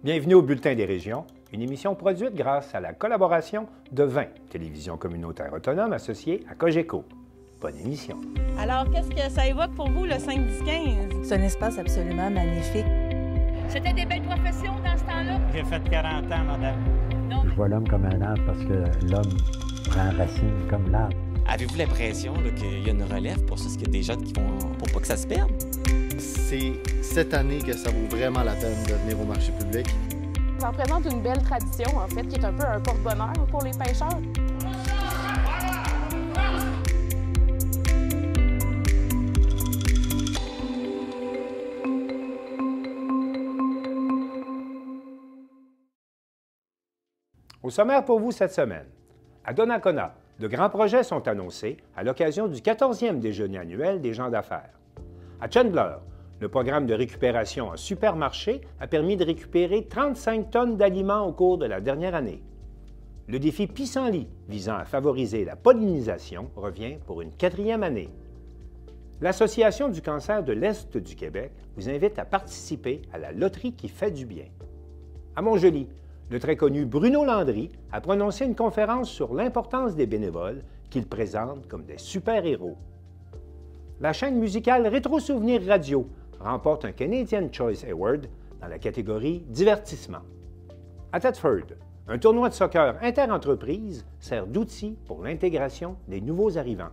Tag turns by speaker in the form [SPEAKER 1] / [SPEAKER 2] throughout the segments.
[SPEAKER 1] Bienvenue au Bulletin des régions, une émission produite grâce à la collaboration de 20 télévisions communautaires autonomes associées à Cogeco. Bonne émission.
[SPEAKER 2] Alors, qu'est-ce que ça évoque pour vous, le 5-10-15?
[SPEAKER 3] C'est un espace absolument magnifique.
[SPEAKER 4] C'était des belles professions dans ce temps-là?
[SPEAKER 5] J'ai fait 40 ans, madame.
[SPEAKER 4] Non.
[SPEAKER 6] Je vois l'homme comme un arbre parce que l'homme prend racine comme l'arbre.
[SPEAKER 7] Avez-vous l'impression qu'il y a une relève pour ça? Est-ce qu'il y a des jeunes qui vont pour pas que ça se perde?
[SPEAKER 8] C'est cette année que ça vaut vraiment la peine de venir au marché public.
[SPEAKER 9] Ça représente une belle tradition, en fait, qui est un peu un porte-bonheur pour les pêcheurs.
[SPEAKER 1] Au sommaire pour vous cette semaine, à Donnacona, de grands projets sont annoncés à l'occasion du 14e déjeuner annuel des gens d'affaires. À Chandler, le programme de récupération en supermarché a permis de récupérer 35 tonnes d'aliments au cours de la dernière année. Le défi Pissenlit, visant à favoriser la pollinisation, revient pour une 4e année. L'Association du cancer de l'Est du Québec vous invite à participer à la loterie qui fait du bien. À Montjoly, le très connu Bruno Landry a prononcé une conférence sur l'importance des bénévoles qu'il présente comme des super-héros. La chaîne musicale Rétro Souvenirs Radio remporte un Canadian Choice Award dans la catégorie Divertissement. À Thetford, un tournoi de soccer inter-entreprise sert d'outil pour l'intégration des nouveaux arrivants.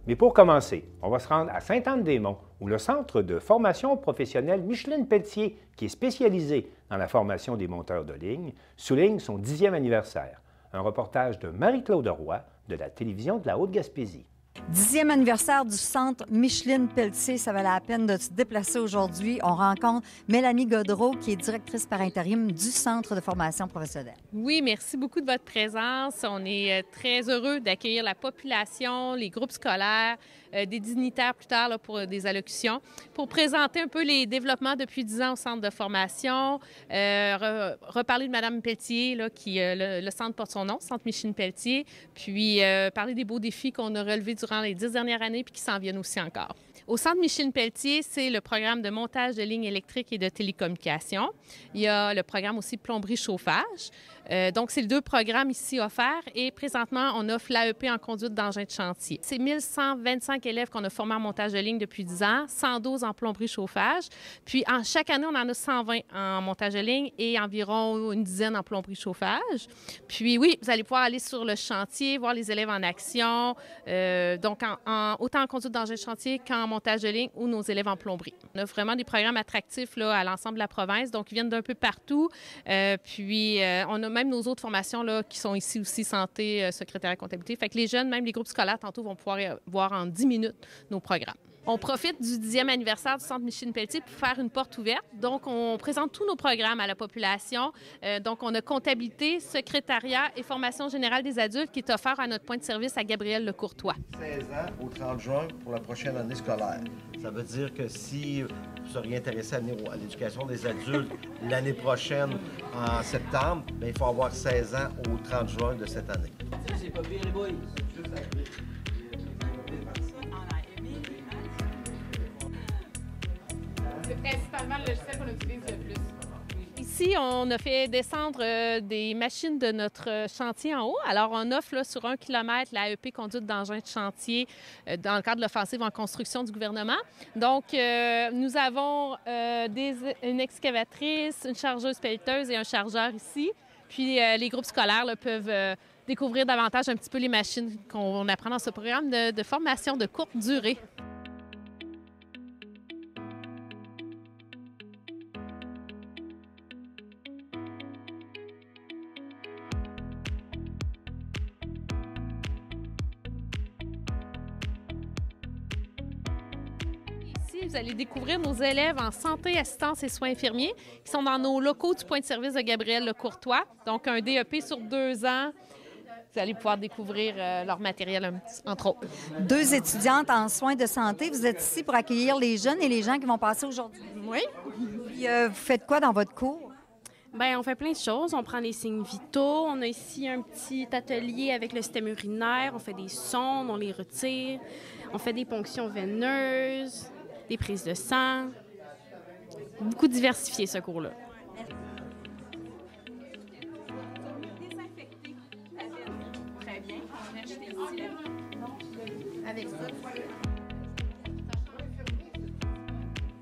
[SPEAKER 1] Mais pour commencer, on va se rendre à Sainte-Anne-des-Monts, où le Centre de formation professionnelle Micheline Pelletier, qui est spécialisé dans la formation des monteurs de ligne, souligne son 10e anniversaire. Un reportage de Marie-Claude Roy de la télévision de la Haute-Gaspésie.
[SPEAKER 3] 10e anniversaire du Centre Micheline Pelletier, ça valait la peine de se déplacer aujourd'hui. On rencontre Mélanie Godreau, qui est directrice par intérim du Centre de formation professionnelle.
[SPEAKER 10] Oui, merci beaucoup de votre présence. On est très heureux d'accueillir la population, les groupes scolaires, des dignitaires plus tard là, pour des allocutions, pour présenter un peu les développements depuis 10 ans au Centre de formation, reparler de Mme Pelletier, là, qui le centre porte son nom, Centre Micheline Pelletier, puis parler des beaux défis qu'on a relevés durant les 10 dernières années puis qui s'en viennent aussi encore. Au Centre Micheline Pelletier, c'est le programme de montage de lignes électriques et de télécommunications. Il y a le programme aussi plomberie-chauffage. Donc, c'est les deux programmes ici offerts et présentement, on offre l'AEP en conduite d'engins de chantier. C'est 1125 élèves qu'on a formés en montage de ligne depuis 10 ans, 112 en plomberie-chauffage. Puis, chaque année, on en a 120 en montage de ligne et environ une dizaine en plomberie-chauffage. Puis, oui, vous allez pouvoir aller sur le chantier, voir les élèves en action, donc autant en conduite d'engins de chantier qu'en montage de ligne ou nos élèves en plomberie. On a vraiment des programmes attractifs là, à l'ensemble de la province, donc ils viennent d'un peu partout. Puis, on a même nos autres formations là, qui sont ici aussi, santé, secrétariat, comptabilité. Fait que les jeunes, même les groupes scolaires, tantôt, vont pouvoir voir en 10 minutes nos programmes. On profite du 10e anniversaire du Centre Micheline Pelletier pour faire une porte ouverte. Donc, on présente tous nos programmes à la population. Donc, on a comptabilité, secrétariat et formation générale des adultes qui est offert à notre point de service à Gabriel-Lecourtois.
[SPEAKER 11] 16 ans au 30 juin pour la prochaine année scolaire. Ça veut dire que si vous seriez intéressé à venir à l'éducation des adultes l'année prochaine, en septembre, bien, il faut avoir 16 ans au 30 juin de cette année.
[SPEAKER 5] C'est pas pire, les boys.
[SPEAKER 9] C'est principalement le logiciel qu'on utilise le plus.
[SPEAKER 10] Ici, on a fait descendre des machines de notre chantier en haut. Alors, on offre là, sur 1 km l'AEP conduite d'engins de chantier dans le cadre de l'offensive en construction du gouvernement. Donc, nous avons une excavatrice, une chargeuse pelleteuse et un chargeur ici. Puis, les groupes scolaires là, peuvent découvrir davantage un petit peu les machines qu'on apprend dans ce programme de formation de courte durée. Vous allez découvrir nos élèves en santé, assistance et soins infirmiers qui sont dans nos locaux du point de service de Gabriel-Lecourtois. Donc, un DEP sur 2 ans. Vous allez pouvoir découvrir leur matériel, entre autres.
[SPEAKER 3] 2 étudiantes en soins de santé. Vous êtes ici pour accueillir les jeunes et les gens qui vont passer aujourd'hui.
[SPEAKER 12] Oui.
[SPEAKER 3] Puis, vous faites quoi dans votre cours?
[SPEAKER 12] Bien, on fait plein de choses. On prend les signes vitaux. On a ici un petit atelier avec le système urinaire. On fait des sondes, on les retire. On fait des ponctions veineuses, des prises de sang. Beaucoup diversifié, ce cours-là.
[SPEAKER 4] Très bien. On a acheté ici.
[SPEAKER 3] Avec ça.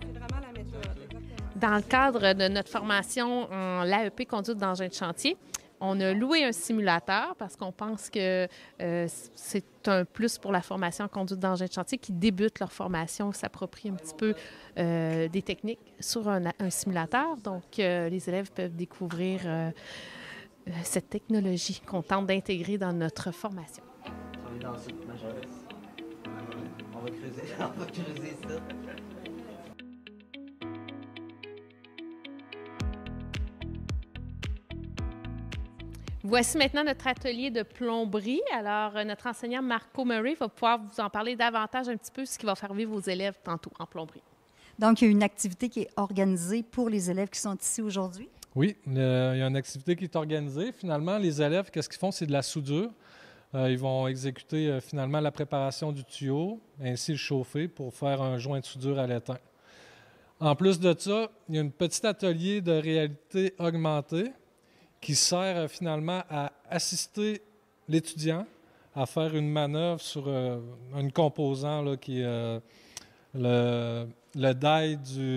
[SPEAKER 2] C'est vraiment la méthode, exactement.
[SPEAKER 10] Dans le cadre de notre formation en l'AEP conduite d'engin de chantier, on a loué un simulateur parce qu'on pense que c'est un plus pour la formation en conduite d'engin de chantier qui débutent leur formation, s'approprient un petit peu des techniques sur un simulateur. Donc, les élèves peuvent découvrir cette technologie qu'on tente d'intégrer dans notre formation.
[SPEAKER 5] On est dans le sud majoriste. On va creuser, on va creuser ça.
[SPEAKER 10] Voici maintenant notre atelier de plomberie. Alors, notre enseignant Marco Murray va pouvoir vous en parler davantage un petit peu, ce qui va faire vivre vos élèves tantôt en plomberie.
[SPEAKER 3] Donc, il y a une activité qui est organisée pour les élèves qui sont ici aujourd'hui?
[SPEAKER 13] Oui, il y a une activité qui est organisée. Finalement, les élèves, qu'est-ce qu'ils font? C'est de la soudure. Ils vont exécuter finalement la préparation du tuyau, ainsi le chauffer pour faire un joint de soudure à l'étain. En plus de ça, il y a un petit atelier de réalité augmentée qui sert finalement à assister l'étudiant à faire une manœuvre sur un composant là, qui est le die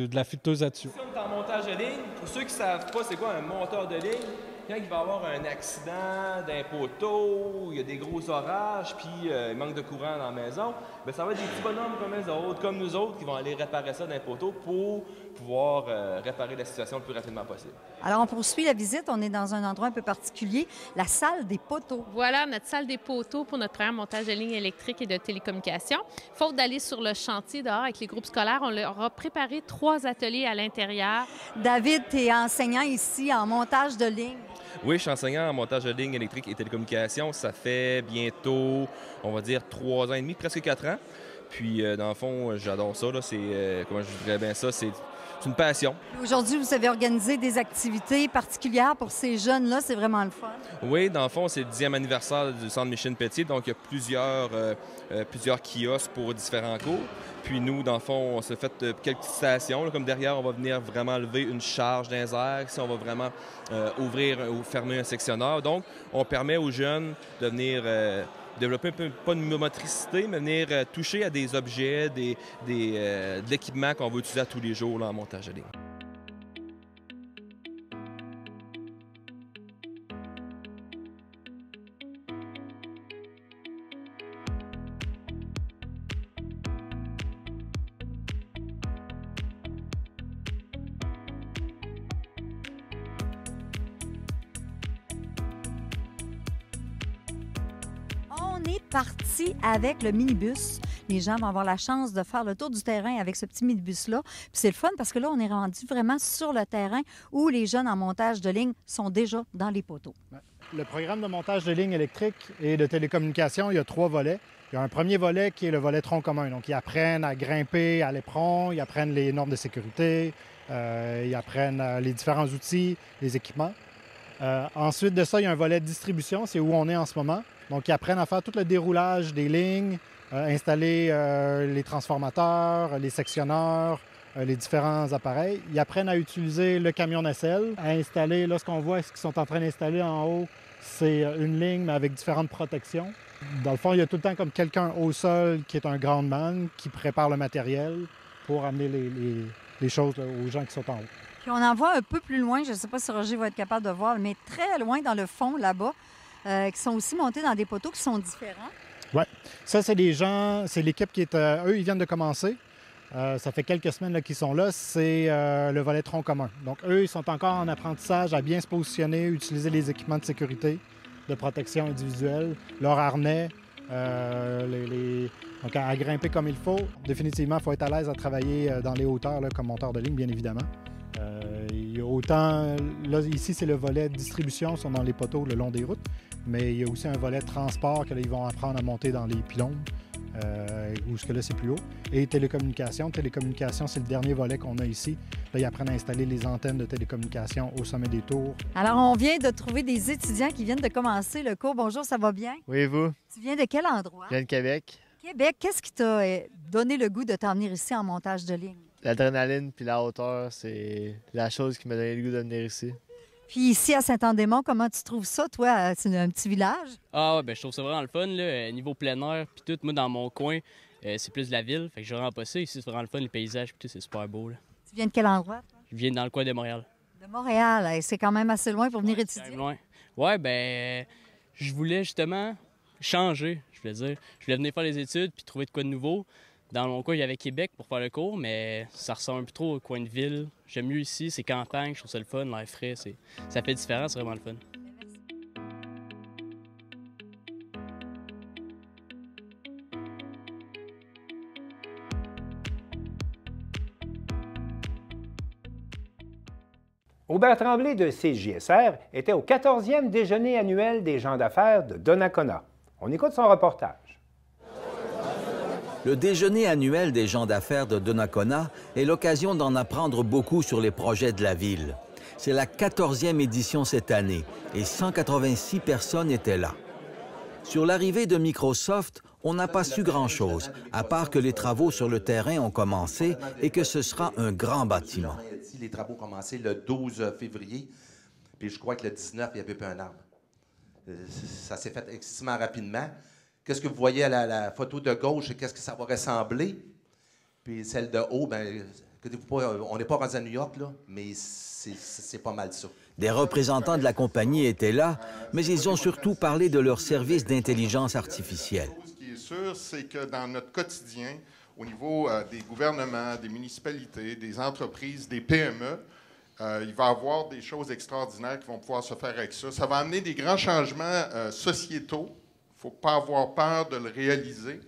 [SPEAKER 13] de la fileteuse à tuyaux.
[SPEAKER 14] Si on est en montage de ligne, pour ceux qui ne savent pas c'est quoi un monteur de ligne, quand il va y avoir un accident d'un poteau, il y a des gros orages, puis il manque de courant dans la maison, bien, ça va être des petits bonhommes comme nous autres, qui vont aller réparer ça d'un poteau pour pouvoir réparer la situation le plus rapidement possible.
[SPEAKER 3] Alors, on poursuit la visite. On est dans un endroit un peu particulier, la salle des poteaux.
[SPEAKER 10] Voilà notre salle des poteaux pour notre programme montage de lignes électriques et de télécommunications. Faute d'aller sur le chantier dehors avec les groupes scolaires, on leur a préparé 3 ateliers à l'intérieur.
[SPEAKER 3] David, tu es enseignant ici en montage de lignes.
[SPEAKER 14] Oui, je suis enseignant en montage de lignes électriques et télécommunications. Ça fait bientôt, on va dire, 3 ans et demi, presque 4 ans. Puis, dans le fond, j'adore ça. Là. C'est, comment je dirais bien ça, c'est une passion.
[SPEAKER 3] Aujourd'hui, vous avez organisé des activités particulières pour ces jeunes-là. C'est vraiment le fun.
[SPEAKER 14] Oui, dans le fond, c'est le 10e anniversaire du centre Micheline-Pelletier. Donc, il y a plusieurs kiosques pour différents cours. Puis nous, dans le fond, on s'est fait quelques stations. Là, comme derrière, on va venir vraiment lever une charge dans les airs. Ici, on va vraiment ouvrir ou fermer un sectionneur. Donc, on permet aux jeunes de venir développer un peu, pas une motricité, mais venir toucher à des objets, de l'équipement qu'on va utiliser à tous les jours là, en montage de ligne.
[SPEAKER 3] On est parti avec le minibus. Les gens vont avoir la chance de faire le tour du terrain avec ce petit minibus-là. Puis c'est le fun parce que là, on est rendu vraiment sur le terrain où les jeunes en montage de ligne sont déjà dans les poteaux.
[SPEAKER 15] Le programme de montage de lignes électriques et de télécommunications, il y a 3 volets. Il y a un premier volet qui est le volet tronc commun. Donc, ils apprennent à grimper à l'éperon, ils apprennent les normes de sécurité, ils apprennent les différents outils, les équipements. Ensuite de ça, il y a un volet distribution, c'est où on est en ce moment. Donc, ils apprennent à faire tout le déroulage des lignes, installer les transformateurs, les sectionneurs, les différents appareils. Ils apprennent à utiliser le camion nacelle, à installer, là, ce qu'on voit, ce qu'ils sont en train d'installer en haut, c'est une ligne, mais avec différentes protections. Dans le fond, il y a tout le temps comme quelqu'un au sol qui est un groundman, qui prépare le matériel pour amener les choses là, aux gens qui sont en haut.
[SPEAKER 3] Puis on en voit un peu plus loin, je ne sais pas si Roger va être capable de voir, mais très loin dans le fond, là-bas, qui sont aussi montés dans des poteaux qui sont différents.
[SPEAKER 15] Oui. Ça, c'est des gens, c'est l'équipe qui est... eux, ils viennent de commencer. Ça fait quelques semaines là, qu'ils sont là. C'est le volet tronc commun. Donc, eux, ils sont encore en apprentissage à bien se positionner, utiliser les équipements de sécurité, de protection individuelle, leur harnais, donc à grimper comme il faut. Définitivement, il faut être à l'aise à travailler dans les hauteurs là, comme monteur de ligne, bien évidemment. Il y a autant... Là, ici, c'est le volet distribution, sont dans les poteaux le long des routes, mais il y a aussi un volet transport que là, ils vont apprendre à monter dans les pylônes, où ce que là, c'est plus haut. Et télécommunication. Télécommunication, c'est le dernier volet qu'on a ici. Là, ils apprennent à installer les antennes de télécommunication au sommet des tours.
[SPEAKER 3] Alors, on vient de trouver des étudiants qui viennent de commencer le cours. Bonjour, ça va bien?
[SPEAKER 16] Oui, et vous?
[SPEAKER 3] Tu viens de quel endroit?
[SPEAKER 16] Je viens de Québec.
[SPEAKER 3] Québec, qu'est-ce qui t'a donné le goût de t'en venir ici en montage de ligne?
[SPEAKER 8] L'adrénaline puis la hauteur, c'est la chose qui m'a donné le goût de venir ici.
[SPEAKER 3] Puis ici, à Saint-Andémont, comment tu trouves ça, toi? C'est un petit village?
[SPEAKER 16] Ah ouais, ben je trouve ça vraiment le fun, là. Niveau plein air, puis tout, moi, dans mon coin, c'est plus de la ville, fait que j'ai vraiment pas ça. Ici, c'est vraiment le fun, les paysages, puis tout, c'est super beau, là.
[SPEAKER 3] Tu viens de quel endroit, toi?
[SPEAKER 16] Je viens dans le coin de Montréal.
[SPEAKER 3] De Montréal, hey, c'est quand même assez loin pour venir étudier.
[SPEAKER 16] C'est quand même loin. Ouais, ben, je voulais justement changer, je voulais dire. Je voulais venir faire les études, puis trouver de quoi de nouveau. Dans mon coin, il y avait Québec pour faire le cours, mais ça ressemble un peu trop au coin de ville. J'aime mieux ici, c'est campagne, je trouve ça le fun, l'air frais, ça fait différent, c'est vraiment le fun.
[SPEAKER 1] Aubert Tremblay de CJSR était au 14e déjeuner annuel des gens d'affaires de Donnacona. On écoute son reportage.
[SPEAKER 17] Le déjeuner annuel des gens d'affaires de Donnacona est l'occasion d'en apprendre beaucoup sur les projets de la ville. C'est la 14e édition cette année et 186 personnes étaient là. Sur l'arrivée de Microsoft, on n'a pas su grand-chose, à part que les travaux sur le terrain ont commencé et que ce sera un grand bâtiment.
[SPEAKER 11] Les travaux ont commencé le 12 février, puis je crois que le 19, il n'y avait pas un arbre. Ça s'est fait excessivement rapidement. Qu'est-ce que vous voyez à la photo de gauche, qu'est-ce que ça va ressembler? Puis celle de haut, bien, on n'est pas rendu à New York, là, mais c'est pas mal ça.
[SPEAKER 17] Des représentants de la compagnie étaient là, mais ils ont surtout parlé de leur service d'intelligence artificielle.
[SPEAKER 18] Ce qui est sûr, c'est que dans notre quotidien, au niveau des gouvernements, des municipalités, des entreprises, des PME, il va y avoir des choses extraordinaires qui vont pouvoir se faire avec ça. Ça va amener des grands changements sociétaux. Il ne faut pas avoir peur de le réaliser.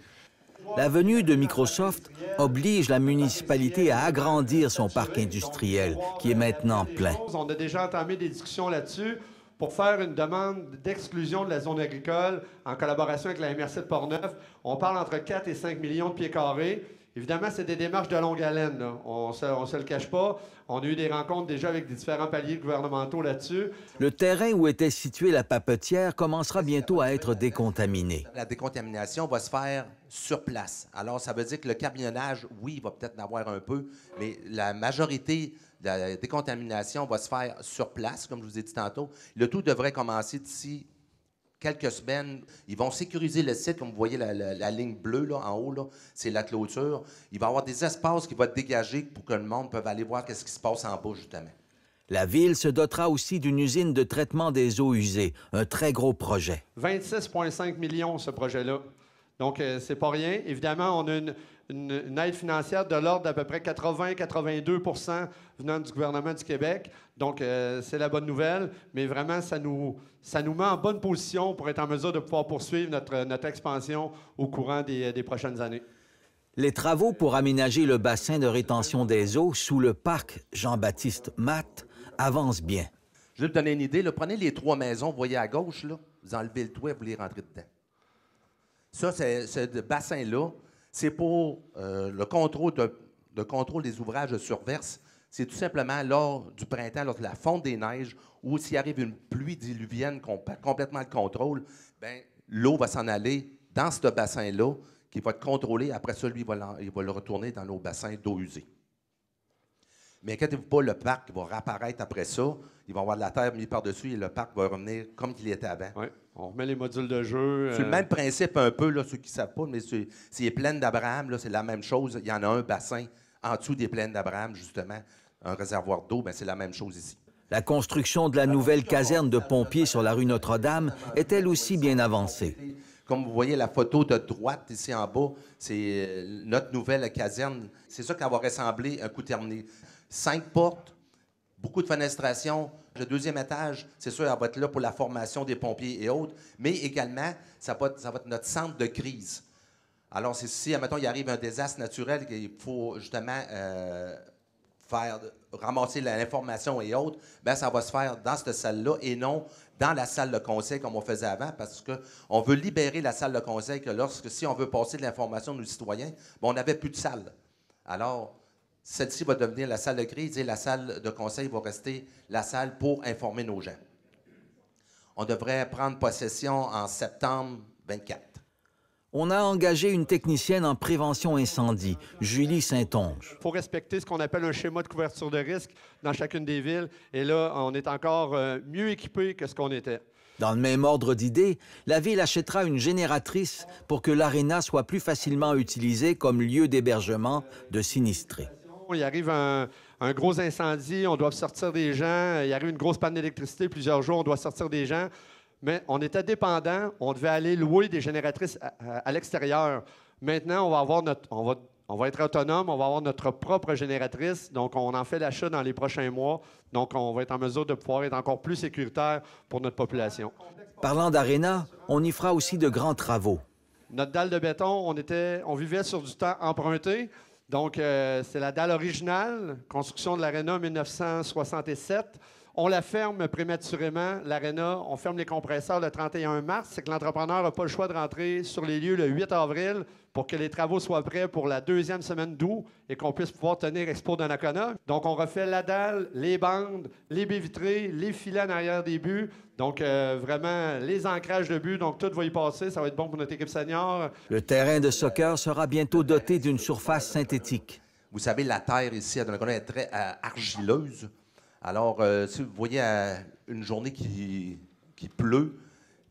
[SPEAKER 17] La venue de Microsoft oblige la municipalité à agrandir son parc industriel, qui est maintenant plein.
[SPEAKER 19] On a déjà entamé des discussions là-dessus pour faire une demande d'exclusion de la zone agricole en collaboration avec la MRC de Portneuf. On parle entre 4 et 5 millions de pieds carrés. Évidemment, c'est des démarches de longue haleine, là. On ne se le cache pas. On a eu des rencontres déjà avec des différents paliers gouvernementaux là-dessus.
[SPEAKER 17] Le terrain où était située la papetière commencera bientôt à être décontaminé.
[SPEAKER 11] La décontamination va se faire sur place. Alors, ça veut dire que le camionnage, oui, il va peut-être en avoir un peu, mais la majorité de la décontamination va se faire sur place, comme je vous ai dit tantôt. Le tout devrait commencer d'ici quelques semaines. Ils vont sécuriser le site, comme vous voyez la ligne bleue là, en haut, c'est la clôture. Il va y avoir des espaces qui vont être dégagés pour que le monde puisse aller voir ce qui se passe en bas, justement.
[SPEAKER 17] La ville se dotera aussi d'une usine de traitement des eaux usées, un très gros projet.
[SPEAKER 19] 26,5 millions, ce projet-là. Donc, c'est pas rien. Évidemment, on a une aide financière de l'ordre d'à peu près 80-82 % venant du gouvernement du Québec. Donc, c'est la bonne nouvelle. Mais vraiment, ça nous met en bonne position pour être en mesure de pouvoir poursuivre notre expansion au courant des prochaines années.
[SPEAKER 17] Les travaux pour aménager le bassin de rétention des eaux sous le parc Jean-Baptiste Matte avancent bien.
[SPEAKER 11] Je vais vous donner une idée. Là, prenez les 3 maisons, vous voyez à gauche, là, vous enlevez le toit, vous les rentrez dedans. Ça, ce bassin-là, c'est pour le contrôle contrôle des ouvrages de surverse. C'est tout simplement lors du printemps, lors de la fonte des neiges, ou s'il arrive une pluie diluvienne qu'on perd complètement le contrôle, bien, l'eau va s'en aller dans ce bassin-là, qui va être contrôlé. Après ça, lui, il va le retourner dans nos bassins d'eau usée. Mais inquiétez-vous pas, le parc va réapparaître après ça. Il va y avoir de la terre mise par-dessus et le parc va revenir comme il était avant.
[SPEAKER 19] Oui, on remet les modules de jeu.
[SPEAKER 11] C'est le même principe un peu, là, ceux qui ne savent pas, mais c'est les plaines d'Abraham, là, c'est la même chose. Il y en a un bassin en dessous des plaines d'Abraham, justement, un réservoir d'eau, bien, c'est la même chose ici.
[SPEAKER 17] La construction de la nouvelle caserne de pompiers sur la rue Notre-Dame est elle aussi bien avancée.
[SPEAKER 11] Comme vous voyez la photo de droite ici en bas, c'est notre nouvelle caserne. C'est ça qu'elle va ressembler un coup terminé. 5 portes, beaucoup de fenestration. Le 2e étage, c'est sûr, elle va être là pour la formation des pompiers et autres, mais également, ça va être notre centre de crise. Alors, si, admettons, il arrive un désastre naturel, il faut justement ramasser l'information et autres, bien, ça va se faire dans cette salle-là et non dans la salle de conseil comme on faisait avant, parce qu'on veut libérer la salle de conseil que si on veut passer de l'information à nos citoyens, bien, on n'avait plus de salle. Alors, celle-ci va devenir la salle de crise et la salle de conseil va rester la salle pour informer nos gens. On devrait prendre possession en septembre 24.
[SPEAKER 17] On a engagé une technicienne en prévention incendie, Julie Saint-Onge.
[SPEAKER 19] Il faut respecter ce qu'on appelle un schéma de couverture de risque dans chacune des villes. Et là, on est encore mieux équipé que ce qu'on était.
[SPEAKER 17] Dans le même ordre d'idées, la Ville achètera une génératrice pour que l'aréna soit plus facilement utilisée comme lieu d'hébergement de sinistrés.
[SPEAKER 19] Il arrive un gros incendie, on doit sortir des gens. Il arrive une grosse panne d'électricité, plusieurs jours, on doit sortir des gens. Mais on était dépendant, on devait aller louer des génératrices à l'extérieur. Maintenant, on va être autonome, on va avoir notre propre génératrice. Donc, on en fait l'achat dans les prochains mois. Donc, on va être en mesure de pouvoir être encore plus sécuritaire pour notre population.
[SPEAKER 17] Parlant d'aréna, on y fera aussi de grands travaux.
[SPEAKER 19] Notre dalle de béton, on vivait sur du temps emprunté. Donc, c'est la dalle originale, construction de l'aréna 1967. On la ferme prématurément, l'aréna. On ferme les compresseurs le 31 mars. C'est que l'entrepreneur n'a pas le choix de rentrer sur les lieux le 8 avril pour que les travaux soient prêts pour la deuxième semaine d'août et qu'on puisse pouvoir tenir Expo Donnacona. Donc, on refait la dalle, les bandes, les baies vitrées, les filets en arrière des buts. Donc, vraiment, les ancrages de buts. Donc, tout va y passer. Ça va être bon pour notre équipe senior.
[SPEAKER 17] Le terrain de soccer sera bientôt doté d'une surface synthétique.
[SPEAKER 20] Vous savez, la terre ici à Donnacona est très argileuse. Alors, si vous voyez une journée qui pleut,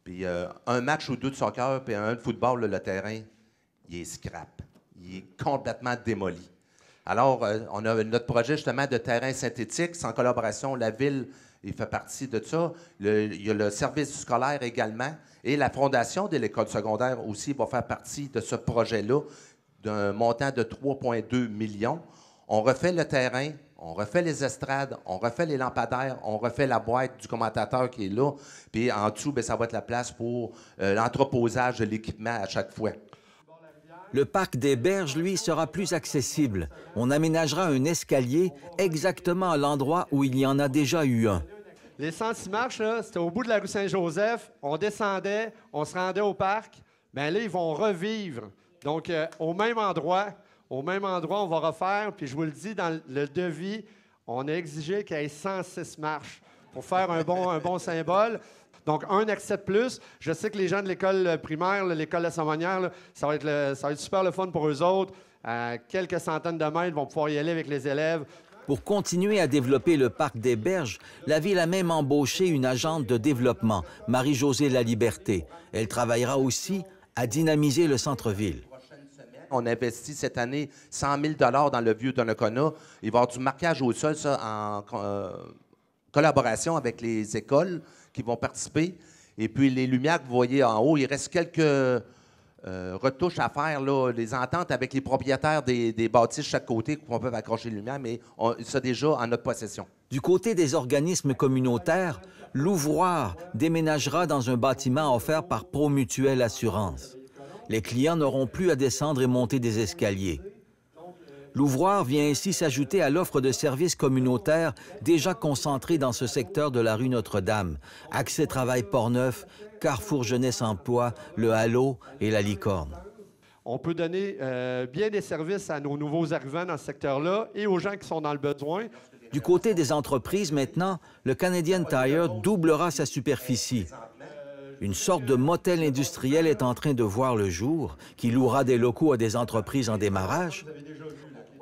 [SPEAKER 20] puis un match ou deux de soccer, puis un de football, le terrain, il est scrap. Il est complètement démoli. Alors, on a notre projet justement de terrain synthétique. C'est en collaboration, la Ville, il fait partie de ça. Il y a le service scolaire également. Et la fondation de l'école secondaire aussi va faire partie de ce projet-là, d'un montant de 3,2 millions. On refait le terrain. On refait les estrades, on refait les lampadaires, on refait la boîte du commentateur qui est là. Puis en dessous, bien, ça va être la place pour l'entreposage de l'équipement à chaque fois.
[SPEAKER 17] Le parc des Berges, lui, sera plus accessible. On aménagera un escalier exactement à l'endroit où il y en a déjà eu un.
[SPEAKER 19] Les 106 marches, c'était au bout de la rue Saint-Joseph. On descendait, on se rendait au parc. Bien là, ils vont revivre. Donc, au même endroit. Au même endroit, on va refaire, puis je vous le dis, dans le devis, on a exigé qu'il y ait 106 marches pour faire un bon symbole. Donc, un accès de plus. Je sais que les gens de l'école primaire, l'école de la Saumonière, ça va être super le fun pour eux autres. À quelques centaines de mètres, ils vont pouvoir y aller avec les élèves.
[SPEAKER 17] Pour continuer à développer le parc des Berges, la Ville a même embauché une agente de développement, Marie-Josée Laliberté. Elle travaillera aussi à dynamiser le centre-ville.
[SPEAKER 20] On investit cette année 100 000 $ dans le vieux Donnacona. Il va y avoir du marquage au sol, ça, en collaboration avec les écoles qui vont participer. Et puis, les lumières que vous voyez en haut, il reste quelques retouches à faire, là, les ententes avec les propriétaires des bâtisses de chaque côté qu'on peut accrocher les lumières, mais c'est déjà en notre possession.
[SPEAKER 17] Du côté des organismes communautaires, l'ouvroir déménagera dans un bâtiment offert par Promutuelle Assurance. Les clients n'auront plus à descendre et monter des escaliers. L'ouvroir vient ainsi s'ajouter à l'offre de services communautaires déjà concentrés dans ce secteur de la rue Notre-Dame. Accès Travail Portneuf, Carrefour Jeunesse Emploi, le Halo et la Licorne.
[SPEAKER 19] On peut donner bien des services à nos nouveaux arrivants dans ce secteur-là et aux gens qui sont dans le besoin.
[SPEAKER 17] Du côté des entreprises, maintenant, le Canadian Tire doublera sa superficie. Une sorte de motel industriel est en train de voir le jour, qui louera des locaux à des entreprises en démarrage.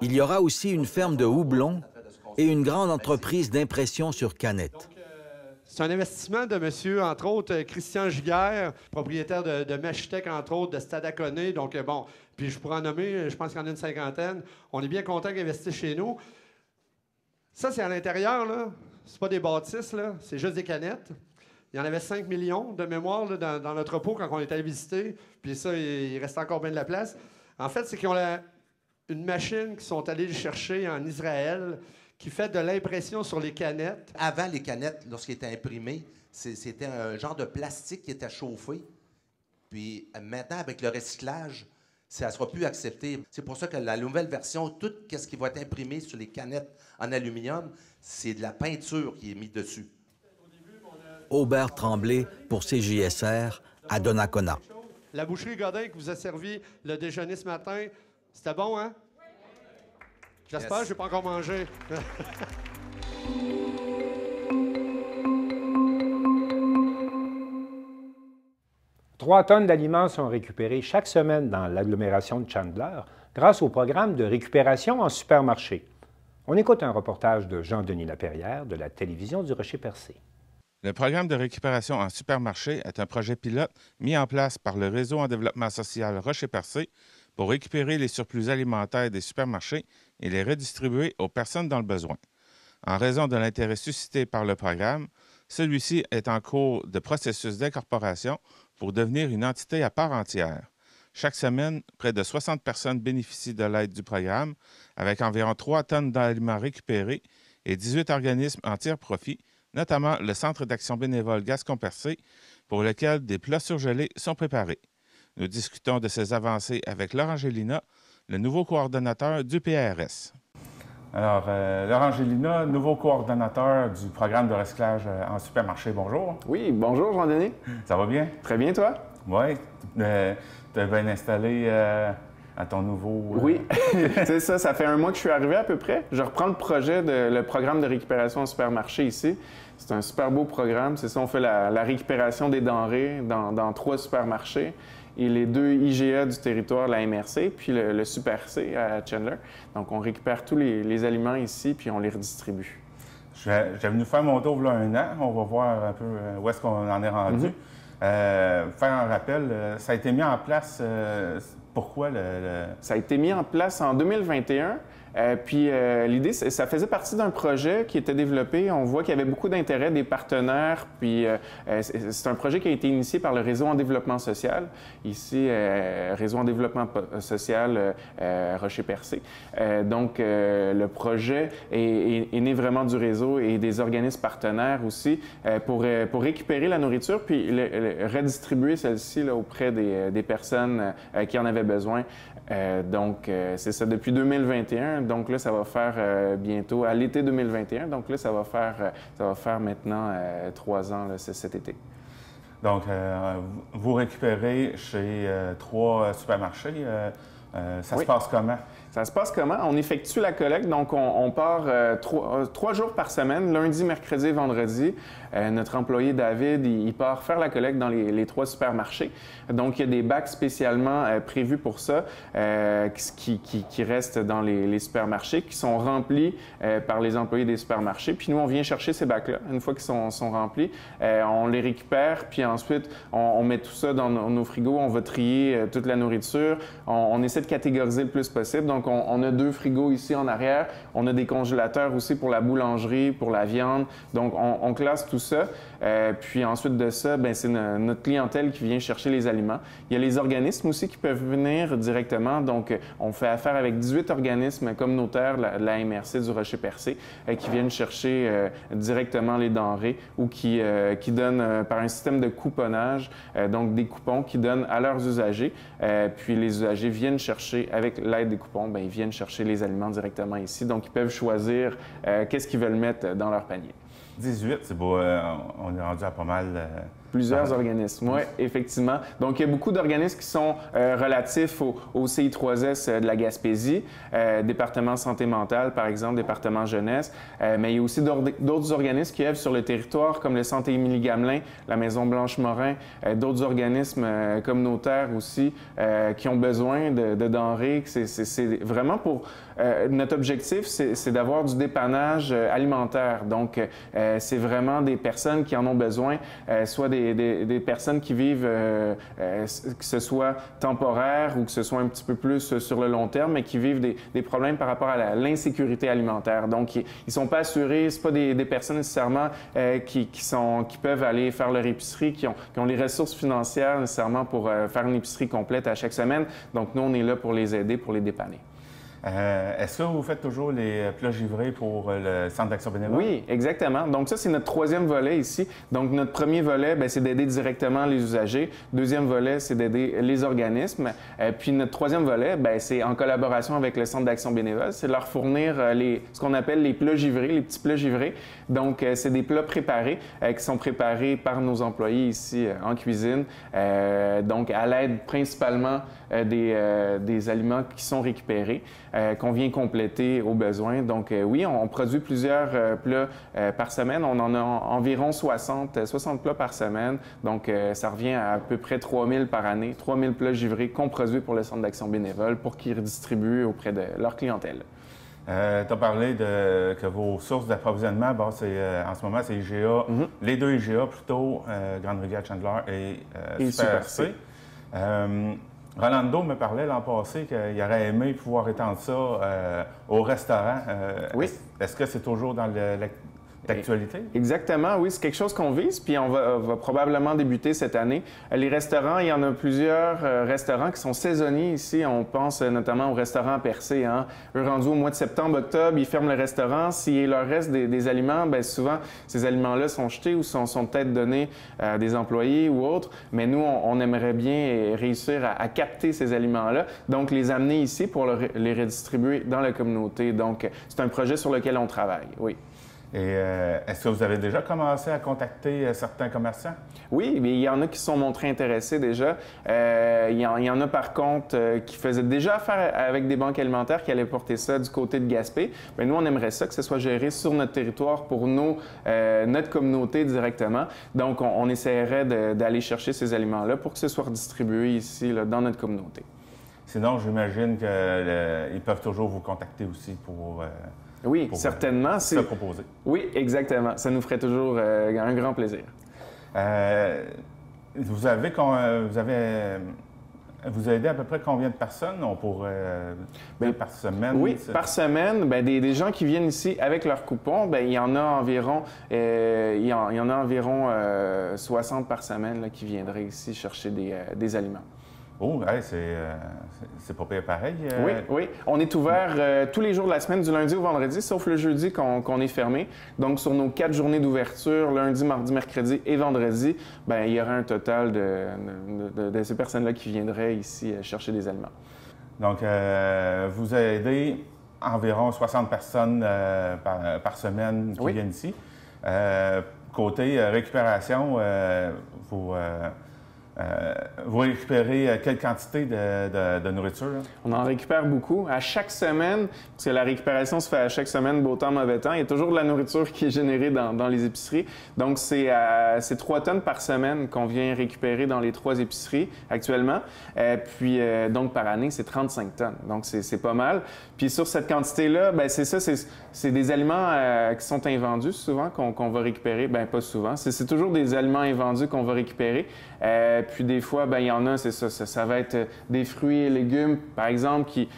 [SPEAKER 17] Il y aura aussi une ferme de houblon et une grande entreprise d'impression sur canette.
[SPEAKER 19] C'est un investissement de monsieur, entre autres, Christian Giguère, propriétaire de Machitech, entre autres, de Stadaconé. Donc, bon, puis je pourrais en nommer, je pense qu'il y en a une cinquantaine. On est bien content qu'ils investissent chez nous. Ça, c'est à l'intérieur, là. C'est pas des bâtisses, là. C'est juste des canettes. Il y en avait 5 millions de mémoire là, dans l'entrepôt quand on est allé visiter. Puis ça, il reste encore bien de la place. En fait, c'est qu'ils ont une machine qu'ils sont allés chercher en Israël qui fait de l'impression sur les canettes.
[SPEAKER 20] Avant, les canettes, lorsqu'ils étaient imprimés, c'était un genre de plastique qui était chauffé. Puis maintenant, avec le recyclage, ça ne sera plus accepté. C'est pour ça que la nouvelle version, tout ce qui va être imprimé sur les canettes en aluminium, c'est de la peinture qui est mise dessus.
[SPEAKER 17] Aubert Tremblay pour CJSR à Donnacona.
[SPEAKER 19] La boucherie Godin qui vous a servi le déjeuner ce matin, c'était bon, hein? J'espère que je n'ai pas encore mangé.
[SPEAKER 1] 3 tonnes d'aliments sont récupérés chaque semaine dans l'agglomération de Chandler grâce au programme de récupération en supermarché. On écoute un reportage de Jean-Denis Laperrière de la télévision du Rocher-Percé.
[SPEAKER 21] Le programme de récupération en supermarché est un projet pilote mis en place par le Réseau en développement social Rocher-Percé pour récupérer les surplus alimentaires des supermarchés et les redistribuer aux personnes dans le besoin. En raison de l'intérêt suscité par le programme, celui-ci est en cours de processus d'incorporation pour devenir une entité à part entière. Chaque semaine, près de 60 personnes bénéficient de l'aide du programme, avec environ 3 tonnes d'aliments récupérés et 18 organismes en tirent profit, notamment le Centre d'action bénévole Gascon-Percé, pour lequel des plats surgelés sont préparés. Nous discutons de ces avancées avec Laurent Gélina, le nouveau coordonnateur du PRS.
[SPEAKER 22] Alors, Laurent Gélina, nouveau coordonnateur du programme de recyclage en supermarché. Bonjour.
[SPEAKER 23] Oui, bonjour Jean-Denis.
[SPEAKER 22] Ça va bien?
[SPEAKER 23] Très bien, toi?
[SPEAKER 22] Oui. Tu es bien installé à ton nouveau...
[SPEAKER 23] Oui, c'est ça. Ça fait 1 mois que je suis arrivé à peu près. Je reprends le projet, le programme de récupération en supermarché ici. C'est un super beau programme. C'est ça, on fait la récupération des denrées dans 3 supermarchés et les 2 IGA du territoire, la MRC, puis le Super C à Chandler. Donc, on récupère tous les aliments ici, puis on les redistribue.
[SPEAKER 22] J'ai venu faire mon tour il y a 1 an. On va voir un peu où est-ce qu'on en est rendu. Faire un rappel, ça a été mis en place, pourquoi
[SPEAKER 23] Ça a été mis en place en 2021. Puis l'idée, ça faisait partie d'un projet qui était développé. On voit qu'il y avait beaucoup d'intérêt des partenaires. Puis c'est un projet qui a été initié par le Réseau en développement social, ici, Réseau en développement social Rocher-Percé. Donc, le projet est né vraiment du réseau et des organismes partenaires aussi pour récupérer la nourriture puis redistribuer celle-ci auprès des personnes qui en avaient besoin. Donc, c'est ça depuis 2021. Donc là, ça va faire bientôt, à l'été 2021. Donc là, ça va faire maintenant 3 ans là, cet été.
[SPEAKER 22] Donc, vous récupérez chez 3 supermarchés. Ça se passe comment?
[SPEAKER 23] Ça se passe comment? On effectue la collecte, donc on part 3 jours par semaine, lundi, mercredi et vendredi. Notre employé David, il part faire la collecte dans les 3 supermarchés. Donc, il y a des bacs spécialement prévus pour ça qui restent dans les supermarchés, qui sont remplis par les employés des supermarchés. Puis nous, on vient chercher ces bacs-là. Une fois qu'ils sont remplis, on les récupère, puis ensuite, on met tout ça dans nos frigos. On va trier toute la nourriture. On essaie de catégoriser le plus possible. Donc, on a 2 frigos ici en arrière. On a des congélateurs aussi pour la boulangerie, pour la viande. Donc, on classe tout ça. Puis ensuite de ça, c'est notre clientèle qui vient chercher les aliments. Il y a les organismes aussi qui peuvent venir directement. Donc, on fait affaire avec 18 organismes communautaires de la MRC du Rocher-Percé qui viennent chercher directement les denrées ou qui donnent par un système de couponnage, donc des coupons qui donnent à leurs usagers. Puis les usagers viennent chercher, avec l'aide des coupons, ils viennent chercher les aliments directement ici. Donc, ils peuvent choisir qu'est-ce qu'ils veulent mettre dans leur panier.
[SPEAKER 22] 18, c'est beau. On est rendu à pas mal...
[SPEAKER 23] Plusieurs organismes, oui, effectivement. Donc, il y a beaucoup d'organismes qui sont relatifs au CI3S de la Gaspésie, département santé mentale, par exemple, département jeunesse. Mais il y a aussi d'autres organismes qui œuvrent sur le territoire, comme le Centre Émilie-Gamelin, la Maison Blanche-Morin, d'autres organismes communautaires aussi qui ont besoin de denrées. C'est vraiment pour... notre objectif, c'est d'avoir du dépannage alimentaire. Donc, c'est vraiment des personnes qui en ont besoin, soit des personnes qui vivent, que ce soit temporaire ou que ce soit un petit peu plus sur le long terme, mais qui vivent des problèmes par rapport à l'insécurité alimentaire. Donc, ils ne sont pas assurés, ce pas des personnes nécessairement qui peuvent aller faire leur épicerie, qui ont les ressources financières nécessairement pour faire une épicerie complète à chaque semaine. Donc, nous, on est là pour les aider, pour les dépanner.
[SPEAKER 22] Est-ce que vous faites toujours les plats givrés pour le Centre d'action bénévole?
[SPEAKER 23] Oui, exactement. Donc ça, c'est notre 3e volet ici. Donc notre premier volet, c'est d'aider directement les usagers. 2e volet, c'est d'aider les organismes. Puis notre 3e volet, c'est en collaboration avec le Centre d'action bénévole, c'est de leur fournir ce qu'on appelle les plats givrés, les petits plats givrés. Donc c'est des plats préparés qui sont préparés par nos employés ici en cuisine. Donc à l'aide principalement des aliments qui sont récupérés. qu'on vient compléter aux besoins. Donc oui, on produit plusieurs plats par semaine. On en a environ 60 plats par semaine. Donc ça revient à peu près 3000 par année, 3000 plats givrés qu'on produit pour le Centre d'action bénévole pour qu'ils redistribuent auprès de leur clientèle.
[SPEAKER 22] Tu as parlé que vos sources d'approvisionnement, bon, en ce moment, c'est IGA, les deux IGA plutôt, Grande Rivière Chandler et Super C. Rolando me parlait l'an passé qu'il aurait aimé pouvoir étendre ça au restaurant.
[SPEAKER 23] Oui.
[SPEAKER 22] Est-ce que c'est toujours dans d'actualité?
[SPEAKER 23] Exactement, oui, c'est quelque chose qu'on vise, puis on va probablement débuter cette année. Les restaurants, il y en a plusieurs restaurants qui sont saisonniers ici. On pense notamment au restaurant Percé. Hein. Eux, rendus au mois de septembre, octobre, ils ferment le restaurant. S'il leur reste des aliments, bien souvent, ces aliments-là sont jetés ou sont peut-être donnés à des employés ou autres. Mais nous, on aimerait bien réussir à capter ces aliments-là, donc les amener ici pour les redistribuer dans la communauté. Donc, c'est un projet sur lequel on travaille, oui.
[SPEAKER 22] Et est-ce que vous avez déjà commencé à contacter certains commerçants?
[SPEAKER 23] Oui, mais il y en a qui se sont montrés intéressés déjà. Il y en a par contre qui faisaient déjà affaire avec des banques alimentaires qui allaient porter ça du côté de Gaspé. Bien, nous, on aimerait ça que ce soit géré sur notre territoire pour notre communauté directement. Donc, on essaierait d'aller chercher ces aliments-là pour que ce soit redistribué ici, là, dans notre communauté.
[SPEAKER 22] Sinon, j'imagine qu'ils peuvent toujours vous contacter aussi pour...
[SPEAKER 23] Oui, certainement.
[SPEAKER 22] Se proposer.
[SPEAKER 23] Oui, exactement. Ça nous ferait toujours un grand plaisir.
[SPEAKER 22] Vous avez aidé à peu près combien de personnes par semaine?
[SPEAKER 23] Oui, par semaine, bien, des gens qui viennent ici avec leur coupon, bien, il y en a environ, 60 par semaine là, qui viendraient ici chercher des aliments.
[SPEAKER 22] Oh, hey, c'est pas pire pareil.
[SPEAKER 23] Oui, oui. On est ouvert tous les jours de la semaine, du lundi au vendredi, sauf le jeudi qu'on est fermé. Donc, sur nos 4 journées d'ouverture, lundi, mardi, mercredi et vendredi, bien, il y aura un total de ces personnes-là qui viendraient ici chercher des aliments.
[SPEAKER 22] Donc, vous aidez environ 60 personnes par semaine qui viennent ici. Côté récupération, vous récupérez quelle quantité de nourriture? Là?
[SPEAKER 23] On en récupère beaucoup. À chaque semaine, parce que la récupération se fait à chaque semaine, beau temps, mauvais temps, il y a toujours de la nourriture qui est générée dans les épiceries. Donc, c'est 3 tonnes par semaine qu'on vient récupérer dans les 3 épiceries actuellement. Puis, donc, par année, c'est 35 tonnes. Donc, c'est pas mal. Puis, sur cette quantité-là, bien, c'est ça, c'est des aliments qui sont invendus souvent qu'on va récupérer. Bien, pas souvent. C'est toujours des aliments invendus qu'on va récupérer. Puis des fois, ben, il y en a, c'est ça va être des fruits et légumes, par exemple, qui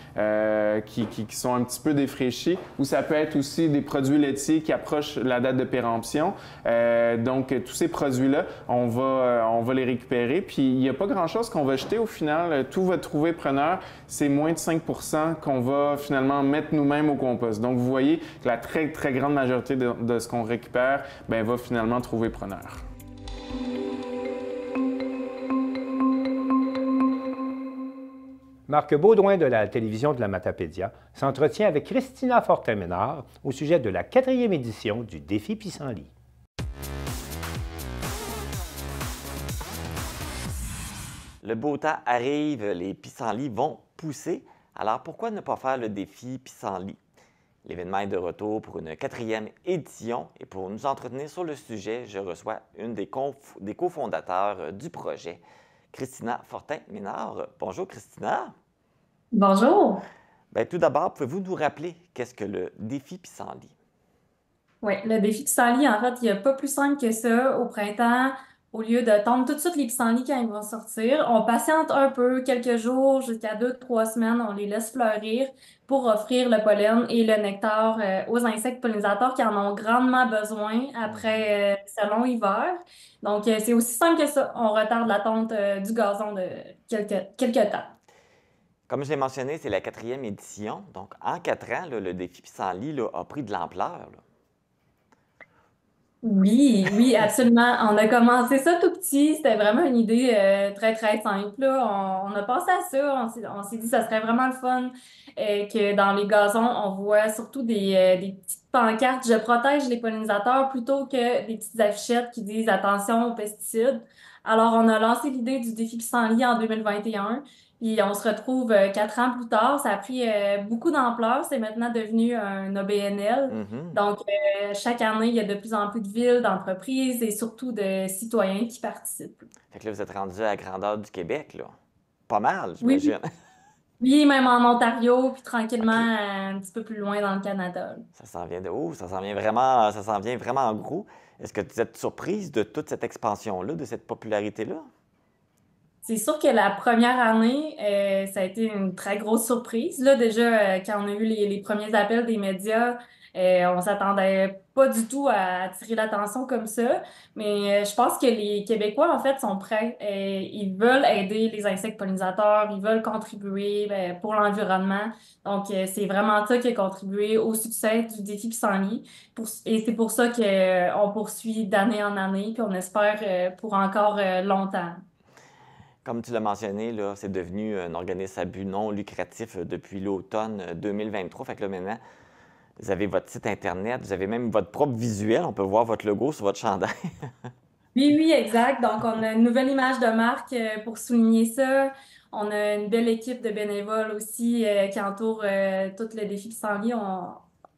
[SPEAKER 23] sont un petit peu défraîchis, ou ça peut être aussi des produits laitiers qui approchent la date de péremption. Donc, tous ces produits-là, on va les récupérer. Puis, il n'y a pas grand-chose qu'on va jeter au final. Tout va trouver preneur. C'est moins de 5 % qu'on va finalement mettre nous-mêmes au compost. Donc, vous voyez que la très, très grande majorité de ce qu'on récupère, ben, va finalement trouver preneur.
[SPEAKER 1] Marc Baudouin de la télévision de la Matapédia s'entretient avec Christina Fortin-Ménard au sujet de la 4e édition du Défi Pissenlit.
[SPEAKER 6] Le beau temps arrive, les pissenlits vont pousser. Alors pourquoi ne pas faire le défi Pissenlit? L'événement est de retour pour une 4e édition et pour nous entretenir sur le sujet, je reçois une des cofondateurs du projet, Christina Fortin-Ménard. Bonjour Christina.
[SPEAKER 4] Bonjour.
[SPEAKER 6] Bien, tout d'abord, pouvez-vous nous rappeler qu'est-ce que le défi Pissenlit?
[SPEAKER 4] Oui, le défi pissenlit, en fait, il n'y a pas plus simple que ça. Au printemps, au lieu de tondre tout de suite les pissenlits quand ils vont sortir, on patiente un peu, quelques jours, jusqu'à 2-3 semaines, on les laisse fleurir pour offrir le pollen et le nectar aux insectes pollinisateurs qui en ont grandement besoin après ce long hiver. Donc, c'est aussi simple que ça. On retarde la tonte du gazon de quelques temps.
[SPEAKER 6] Comme je l'ai mentionné, c'est la 4e édition. Donc, en 4 ans, là, le défi Pissenlit a pris de l'ampleur.
[SPEAKER 4] Oui, oui, absolument. On a commencé ça tout petit. C'était vraiment une idée très, très simple, là. On a pensé à ça. On s'est dit que ça serait vraiment le fun que dans les gazons, on voit surtout des petites pancartes « Je protège les pollinisateurs » plutôt que des petites affichettes qui disent « Attention aux pesticides ». Alors, on a lancé l'idée du défi Pissenlit en 2021. Puis on se retrouve 4 ans plus tard. Ça a pris beaucoup d'ampleur. C'est maintenant devenu un OBNL. Donc, chaque année, il y a de plus en plus de villes, d'entreprises et surtout de citoyens qui participent.
[SPEAKER 6] Fait que là, vous êtes rendu à la grandeur du Québec, là. Pas mal,
[SPEAKER 4] Oui,
[SPEAKER 6] j'imagine.
[SPEAKER 4] oui, même en Ontario, puis tranquillement un petit peu plus loin dans le Canada.
[SPEAKER 6] Ça s'en vient de où? Ça s'en vient vraiment gros. Est-ce que vous êtes surprise de toute cette expansion-là, de cette popularité-là?
[SPEAKER 4] C'est sûr que la première année, ça a été une très grosse surprise. Là, déjà, quand on a eu les premiers appels des médias, on s'attendait pas du tout à attirer l'attention comme ça. Mais je pense que les Québécois, en fait, sont prêts. Ils veulent aider les insectes pollinisateurs, ils veulent contribuer pour l'environnement. Donc, c'est vraiment ça qui a contribué au succès du défi Pissenlit. Et c'est pour ça qu'on poursuit d'année en année, puis on espère pour encore longtemps.
[SPEAKER 6] Comme tu l'as mentionné, là, c'est devenu un organisme à but non lucratif depuis l'automne 2023. Fait que là, maintenant, vous avez votre site Internet, vous avez même votre propre visuel. On peut voir votre logo sur votre chandail.
[SPEAKER 4] Oui, exact. Donc, on a une nouvelle image de marque pour souligner ça. On a une belle équipe de bénévoles aussi qui entoure tout le défi Pissenlit.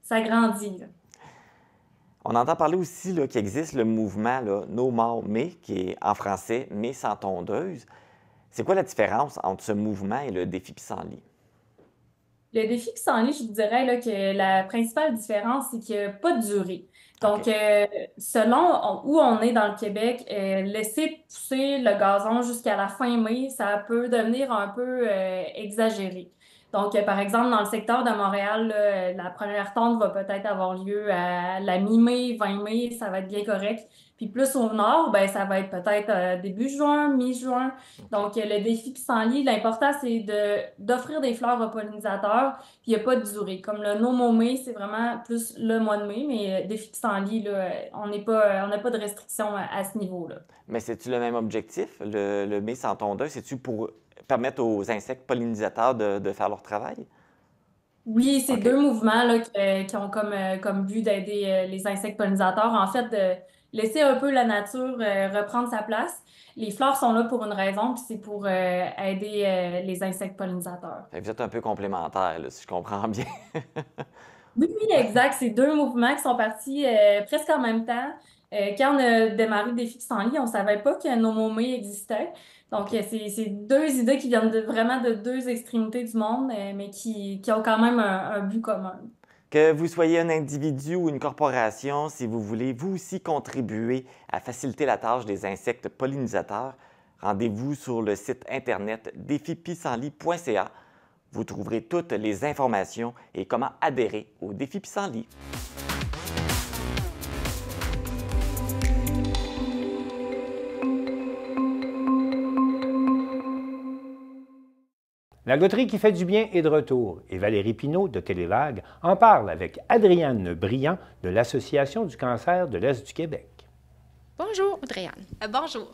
[SPEAKER 4] Ça grandit, là.
[SPEAKER 6] On entend parler aussi là, qu'il existe le mouvement là, No More May, qui est en français « Mais sans tondeuse ». C'est quoi la différence entre ce mouvement et le défi Pissenlit?
[SPEAKER 4] Le défi Pissenlit, je vous dirais là, que la principale différence, c'est qu'il n'y a pas de durée. Donc, selon où on est dans le Québec, laisser pousser le gazon jusqu'à la fin mai, ça peut devenir un peu exagéré. Donc, par exemple, dans le secteur de Montréal, là, la première tonte va peut-être avoir lieu à la mi-mai, 20 mai, ça va être bien correct. Puis plus au nord, ben ça va être peut-être début juin, mi-juin. Donc, le défi Pissenlit, l'important, c'est d'offrir des fleurs aux pollinisateurs, puis il n'y a pas de durée. Comme le No More May, c'est vraiment plus le mois de mai, mais défi Pissenlit, là, on n'a pas de restriction à ce niveau-là.
[SPEAKER 6] Mais c'est-tu le même objectif, le mai sans tondeuse? C'est-tu pour permettre aux insectes pollinisateurs de faire leur travail?
[SPEAKER 4] Oui, c'est deux mouvements là, qui ont comme but d'aider les insectes pollinisateurs. En fait, de laisser un peu la nature reprendre sa place. Les fleurs sont là pour une raison, puis c'est pour aider les insectes pollinisateurs.
[SPEAKER 6] Fait que vous êtes un peu complémentaires, là, si je comprends bien.
[SPEAKER 4] Oui, exact. C'est deux mouvements qui sont partis presque en même temps. Quand on a démarré le défi Pissenlit, on ne savait pas que No More May existait. Donc, c'est deux idées qui viennent vraiment de deux extrémités du monde, mais qui ont quand même un but commun.
[SPEAKER 6] Que vous soyez un individu ou une corporation, si vous voulez vous aussi contribuer à faciliter la tâche des insectes pollinisateurs, rendez-vous sur le site Internet défipissenlit.ca. Vous trouverez toutes les informations et comment adhérer au défi Pissenlit.
[SPEAKER 1] La loterie qui fait du bien est de retour et Valérie Pinault de Télévague en parle avec Adrienne Briand de l'Association du cancer de l'Est du Québec.
[SPEAKER 7] Bonjour, Adrienne.
[SPEAKER 9] Bonjour.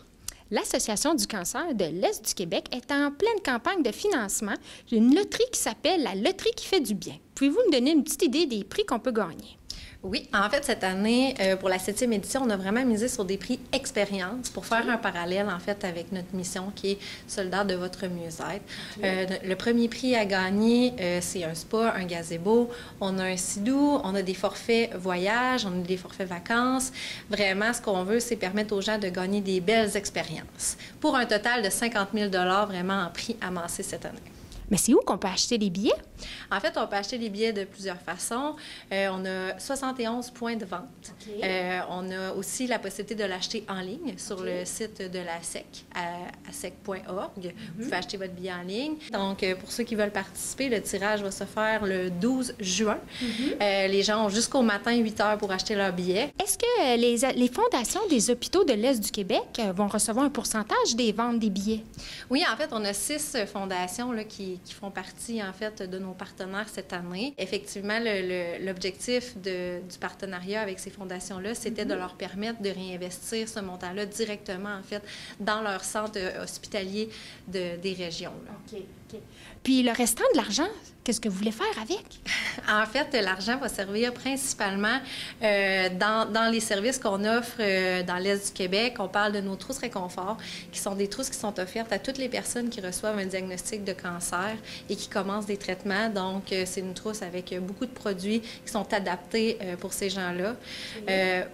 [SPEAKER 7] L'Association du cancer de l'Est du Québec est en pleine campagne de financement d'une loterie qui s'appelle la Loterie qui fait du bien. Pouvez-vous me donner une petite idée des prix qu'on peut gagner?
[SPEAKER 9] Oui, en fait, cette année, pour la 7e édition, on a vraiment misé sur des prix expérience pour faire un parallèle, en fait, avec notre mission qui est Soldat de votre mieux-être. Le premier prix à gagner, c'est un spa, un gazebo, on a un sidou, on a des forfaits voyage, on a des forfaits vacances. Vraiment, ce qu'on veut, c'est permettre aux gens de gagner des belles expériences pour un total de 50 000 $, vraiment en prix amassé cette année.
[SPEAKER 7] Mais c'est où qu'on peut acheter les billets?
[SPEAKER 9] En fait, on peut acheter les billets de plusieurs façons. On a 71 points de vente. On a aussi la possibilité de l'acheter en ligne sur le site de la SEC, à sec.org. Vous pouvez acheter votre billet en ligne. Donc, pour ceux qui veulent participer, le tirage va se faire le 12 juin. Les gens ont jusqu'au matin 8 heures pour acheter leurs billets.
[SPEAKER 7] Est-ce que les fondations des hôpitaux de l'Est du Québec vont recevoir un pourcentage des ventes des billets?
[SPEAKER 9] Oui, en fait, on a 6 fondations là, qui font partie, en fait, de nos partenaires cette année. Effectivement, l'objectif du partenariat avec ces fondations-là, c'était de leur permettre de réinvestir ce montant-là directement, en fait, dans leur centre hospitalier des régions. Là.
[SPEAKER 7] OK. Puis le restant de l'argent, qu'est-ce que vous voulez faire avec?
[SPEAKER 9] En fait, l'argent va servir principalement dans les services qu'on offre dans l'Est du Québec. On parle de nos trousses réconfort, qui sont des trousses qui sont offertes à toutes les personnes qui reçoivent un diagnostic de cancer et qui commencent des traitements. Donc, c'est une trousse avec beaucoup de produits qui sont adaptés pour ces gens-là.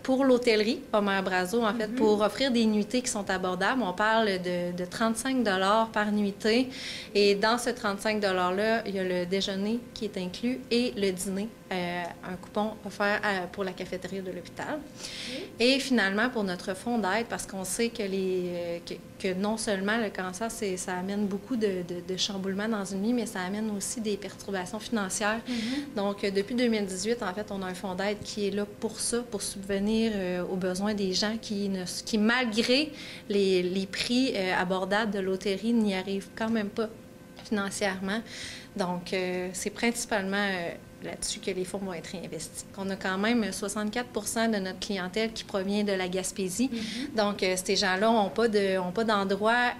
[SPEAKER 9] Pour l'hôtellerie, Omer Brazo, en fait, pour offrir des nuitées qui sont abordables, on parle de 35 $ par nuitée. Et dans ce 35 $-là, il y a le déjeuner qui est inclus et le dîner, un coupon offert pour la cafétéria de l'hôpital. Et finalement, pour notre fonds d'aide, parce qu'on sait que, que non seulement le cancer, ça amène beaucoup de chamboulements dans une vie, mais ça amène aussi des perturbations financières. Donc, depuis 2018, en fait, on a un fonds d'aide qui est là pour ça, pour subvenir aux besoins des gens qui malgré les prix abordables de l'hôtellerie, n'y arrivent quand même pas financièrement. Donc, c'est principalement là-dessus que les fonds vont être réinvestis. On a quand même 64 % de notre clientèle qui provient de la Gaspésie. Donc, ces gens-là n'ont pas d'endroit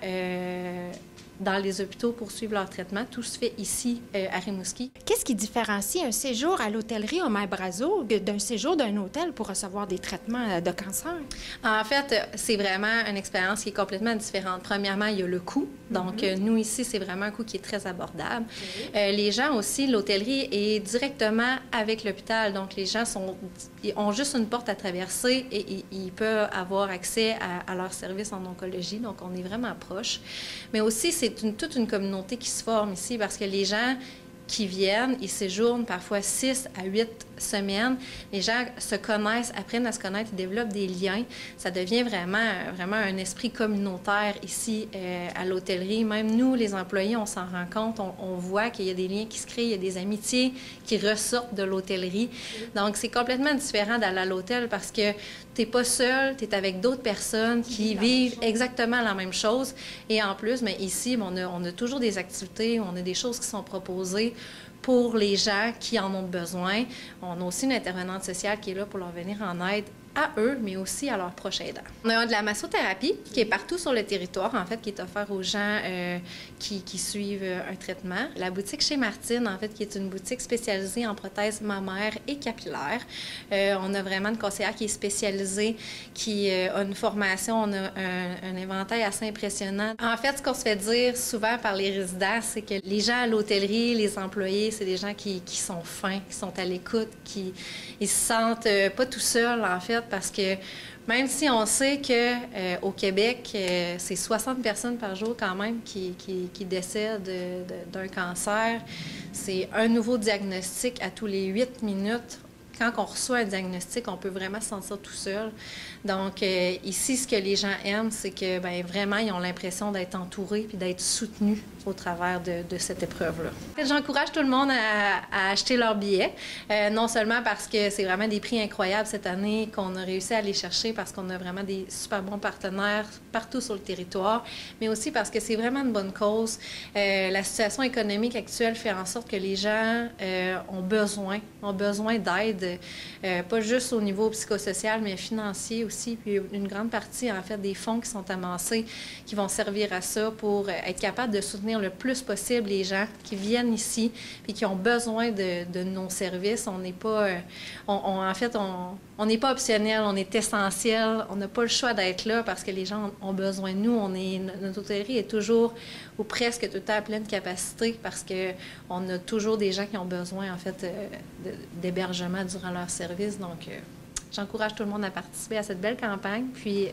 [SPEAKER 9] dans les hôpitaux pour suivre leur traitement. Tout se fait ici, à Rimouski.
[SPEAKER 7] Qu'est-ce qui différencie un séjour à l'hôtellerie Omer Brazo d'un séjour d'un hôtel pour recevoir des traitements de cancer?
[SPEAKER 9] En fait, c'est vraiment une expérience qui est complètement différente. Premièrement, il y a le coût. Donc, nous, ici, c'est vraiment un coût qui est très abordable. Les gens aussi, l'hôtellerie est directement avec l'hôpital. Donc, les gens ont juste une porte à traverser et ils peuvent avoir accès à leurs services en oncologie. Donc, on est vraiment proche. Mais aussi, c'est toute une communauté qui se forme ici parce que les gens qui viennent, ils séjournent parfois 6 à 8 semaines. Les gens se connaissent, apprennent à se connaître, ils développent des liens. Ça devient vraiment un esprit communautaire ici à l'hôtellerie. Même nous, les employés, on s'en rend compte. On voit qu'il y a des liens qui se créent, il y a des amitiés qui ressortent de l'hôtellerie. Donc, c'est complètement différent d'aller à l'hôtel parce que tu n'es pas seul, tu es avec d'autres personnes qui vivent exactement la même chose. Et en plus, mais ici, on a toujours des activités, on a des choses qui sont proposées pour les gens qui en ont besoin. On a aussi une intervenante sociale qui est là pour leur venir en aide à eux, mais aussi à leurs proches aidants. On a de la massothérapie qui est partout sur le territoire, en fait, qui est offert aux gens qui suivent un traitement. La boutique chez Martine, en fait, qui est une boutique spécialisée en prothèses mammaires et capillaires. On a vraiment une conseillère qui est spécialisée, qui a une formation, on a un inventaire assez impressionnant. En fait, ce qu'on se fait dire souvent par les résidents, c'est que les gens à l'hôtellerie, les employés, c'est des gens qui sont fins, qui sont à l'écoute, ils se sentent pas tout seuls, en fait, parce que même si on sait qu'au Québec, c'est 60 personnes par jour quand même qui décèdent d'un cancer, c'est un nouveau diagnostic à tous les 8 minutes. Quand on reçoit un diagnostic, on peut vraiment se sentir tout seul. Donc, ici, ce que les gens aiment, c'est que vraiment, ils ont l'impression d'être entourés puis d'être soutenus au travers de cette épreuve-là. J'encourage tout le monde à acheter leurs billets, non seulement parce que c'est vraiment des prix incroyables cette année qu'on a réussi à aller chercher parce qu'on a vraiment des super bons partenaires partout sur le territoire, mais aussi parce que c'est vraiment une bonne cause. La situation économique actuelle fait en sorte que les gens ont besoin d'aide, pas juste au niveau psychosocial, mais financier aussi. Puis une grande partie, en fait, des fonds qui sont amassés qui vont servir à ça pour être capable de soutenir le plus possible les gens qui viennent ici et qui ont besoin de nos services. On n'est pas, en fait, on n'est pas optionnel, on est essentiel. On n'a pas le choix d'être là parce que les gens ont besoin de nous. Notre hôtellerie est toujours ou presque tout le temps à pleine capacité parce qu'on a toujours des gens qui ont besoin, en fait, d'hébergement durant leur service. Donc, j'encourage tout le monde à participer à cette belle campagne, puis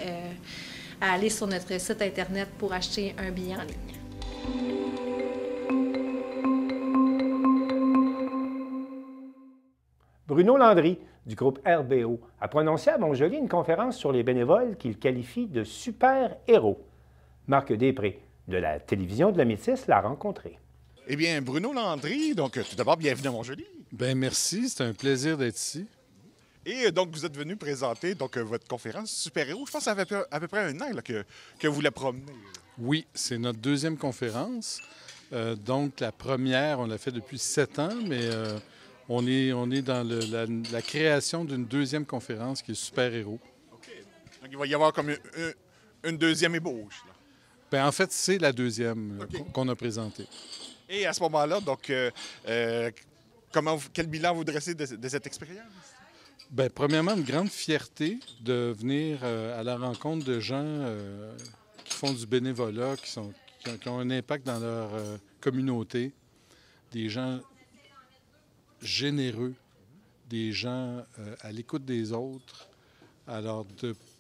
[SPEAKER 9] à aller sur notre site Internet pour acheter un billet en ligne.
[SPEAKER 1] Bruno Landry, du groupe RBO, a prononcé à Montjoly une conférence sur les bénévoles qu'il qualifie de super-héros. Marc Després, de la télévision de la Métis, l'a rencontré.
[SPEAKER 2] Eh bien, Bruno Landry, donc tout d'abord, bienvenue à Montjoly.
[SPEAKER 5] Bien, merci, c'est un plaisir d'être ici.
[SPEAKER 2] Et donc, vous êtes venu présenter votre conférence Super-héros. Je pense que ça fait à peu près un an là, que vous la promenez.
[SPEAKER 5] Oui, c'est notre deuxième conférence. Donc, la première, on l'a fait depuis 7 ans, mais on est dans la création d'une deuxième conférence qui est Super-héros.
[SPEAKER 2] OK. Donc, il va y avoir comme une deuxième ébauche. Là.
[SPEAKER 5] Bien, en fait, c'est la deuxième qu'on a présentée.
[SPEAKER 2] Et à ce moment-là, donc, quel bilan vous dressez de cette expérience?
[SPEAKER 5] Bien, premièrement, une grande fierté de venir à la rencontre de gens qui font du bénévolat, qui ont un impact dans leur communauté, des gens généreux, des gens à l'écoute des autres. Alors,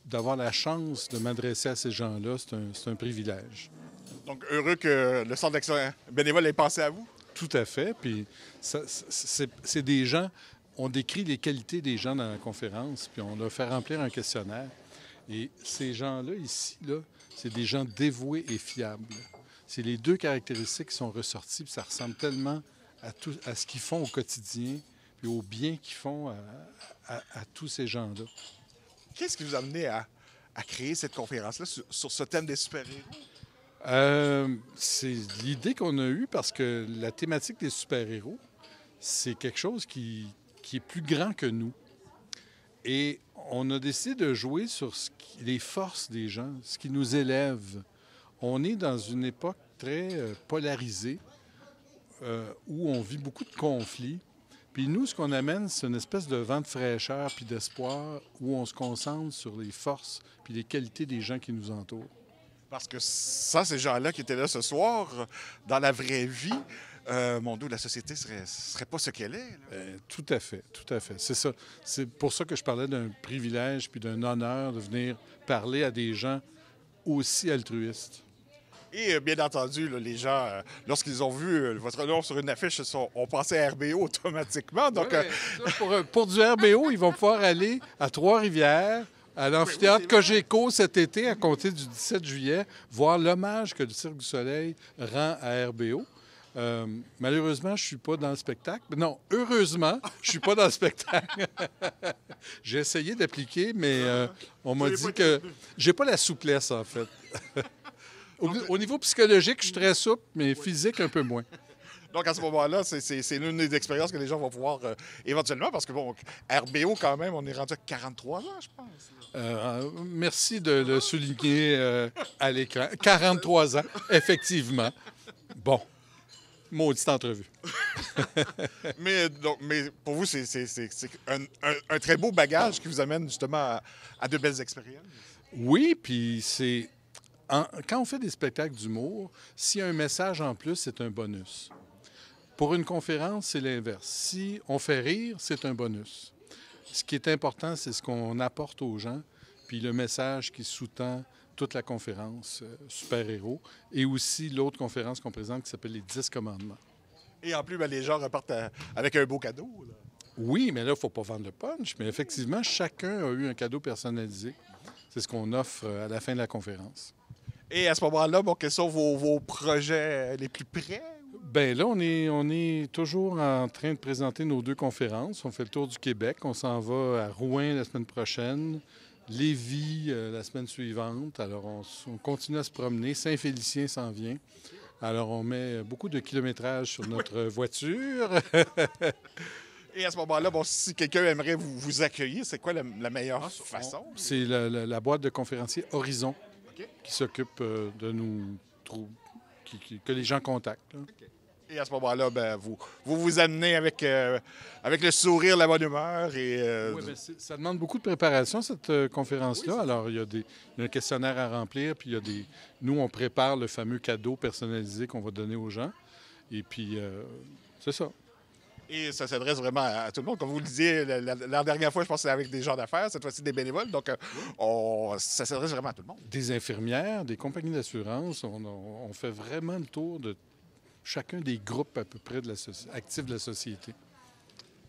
[SPEAKER 5] d'avoir la chance de m'adresser à ces gens-là, c'est un privilège.
[SPEAKER 2] Donc, heureux que le Centre d'action bénévole ait pensé à vous?
[SPEAKER 5] Tout à fait. Puis, c'est des gens... On décrit les qualités des gens dans la conférence, puis on leur fait remplir un questionnaire. Et ces gens-là, ici, là, c'est des gens dévoués et fiables. C'est les deux caractéristiques qui sont ressorties, puis ça ressemble tellement à ce qu'ils font au quotidien, puis au bien qu'ils font à tous ces gens-là.
[SPEAKER 2] Qu'est-ce qui vous a amené à créer cette conférence-là sur ce thème des super-héros?
[SPEAKER 5] C'est l'idée qu'on a eue parce que la thématique des super-héros, c'est quelque chose qui est plus grand que nous. Et on a décidé de jouer sur les forces des gens, ce qui nous élève. On est dans une époque très polarisée où on vit beaucoup de conflits. Puis nous, ce qu'on amène, c'est une espèce de vent de fraîcheur puis d'espoir où on se concentre sur les forces puis les qualités des gens qui nous entourent.
[SPEAKER 2] Parce que sans ces gens-là qui étaient là ce soir, dans la vraie vie, mon Dieu, la société serait pas ce qu'elle est.
[SPEAKER 5] Tout à fait, tout à fait. C'est ça. C'est pour ça que je parlais d'un privilège puis d'un honneur de venir parler à des gens aussi altruistes.
[SPEAKER 2] Et bien entendu, là, les gens, lorsqu'ils ont vu votre nom sur une affiche, ont pensé à RBO automatiquement. Donc,
[SPEAKER 5] pour du RBO, ils vont pouvoir aller à Trois-Rivières, à l'amphithéâtre Cogeco cet été, à compter du 17 juillet, voir l'hommage que le Cirque du Soleil rend à RBO. Malheureusement, je ne suis pas dans le spectacle. Non, heureusement, je ne suis pas dans le spectacle. J'ai essayé d'appliquer, mais on m'a dit que j'ai pas la souplesse, en fait. Au niveau psychologique, je suis très souple, mais physique, un peu moins.
[SPEAKER 2] Donc, à ce moment-là, c'est l'une des expériences que les gens vont pouvoir éventuellement, parce que, bon, RBO, quand même, on est rendu à 43 ans, je pense.
[SPEAKER 5] Merci de le souligner à l'écran. 43 ans, effectivement. Bon. Maudite entrevue.
[SPEAKER 2] mais pour vous, c'est un très beau bagage qui vous amène justement à de belles expériences.
[SPEAKER 5] Oui, puis c'est... Quand on fait des spectacles d'humour, s'il y a un message en plus, c'est un bonus. Pour une conférence, c'est l'inverse. Si on fait rire, c'est un bonus. Ce qui est important, c'est ce qu'on apporte aux gens, puis le message qui sous-tend toute la conférence Super-héros, et aussi l'autre conférence qu'on présente qui s'appelle les 10 commandements.
[SPEAKER 2] Et en plus, les gens repartent avec un beau cadeau. Là.
[SPEAKER 5] Oui, mais là, il ne faut pas vendre le punch, mais effectivement, chacun a eu un cadeau personnalisé. C'est ce qu'on offre à la fin de la conférence.
[SPEAKER 2] Et à ce moment-là, bon, quels sont vos projets les plus près?
[SPEAKER 5] Bien là, on est toujours en train de présenter nos deux conférences. On fait le tour du Québec. On s'en va à Rouen la semaine prochaine, Lévis la semaine suivante. Alors, on continue à se promener. Saint-Félicien s'en vient. Alors, on met beaucoup de kilométrage sur notre voiture.
[SPEAKER 2] Et à ce moment-là, bon, si quelqu'un aimerait vous accueillir, c'est quoi la meilleure façon?
[SPEAKER 5] C'est la boîte de conférenciers Horizon qui s'occupe de nous que les gens contactent.
[SPEAKER 2] Okay. Et à ce moment-là, ben, vous amenez avec le sourire, la bonne humeur. Oui,
[SPEAKER 5] bien, ça demande beaucoup de préparation, cette conférence-là. Oui, alors, il y a un questionnaire à remplir, puis nous, on prépare le fameux cadeau personnalisé qu'on va donner aux gens. Et puis, c'est ça.
[SPEAKER 2] Et ça s'adresse vraiment à tout le monde. Comme vous le disiez, la dernière fois, je pense que c'était avec des gens d'affaires, cette fois-ci des bénévoles. Donc, ça s'adresse vraiment à tout le monde.
[SPEAKER 5] Des infirmières, des compagnies d'assurance. On fait vraiment le tour de chacun des groupes à peu près actifs de la société.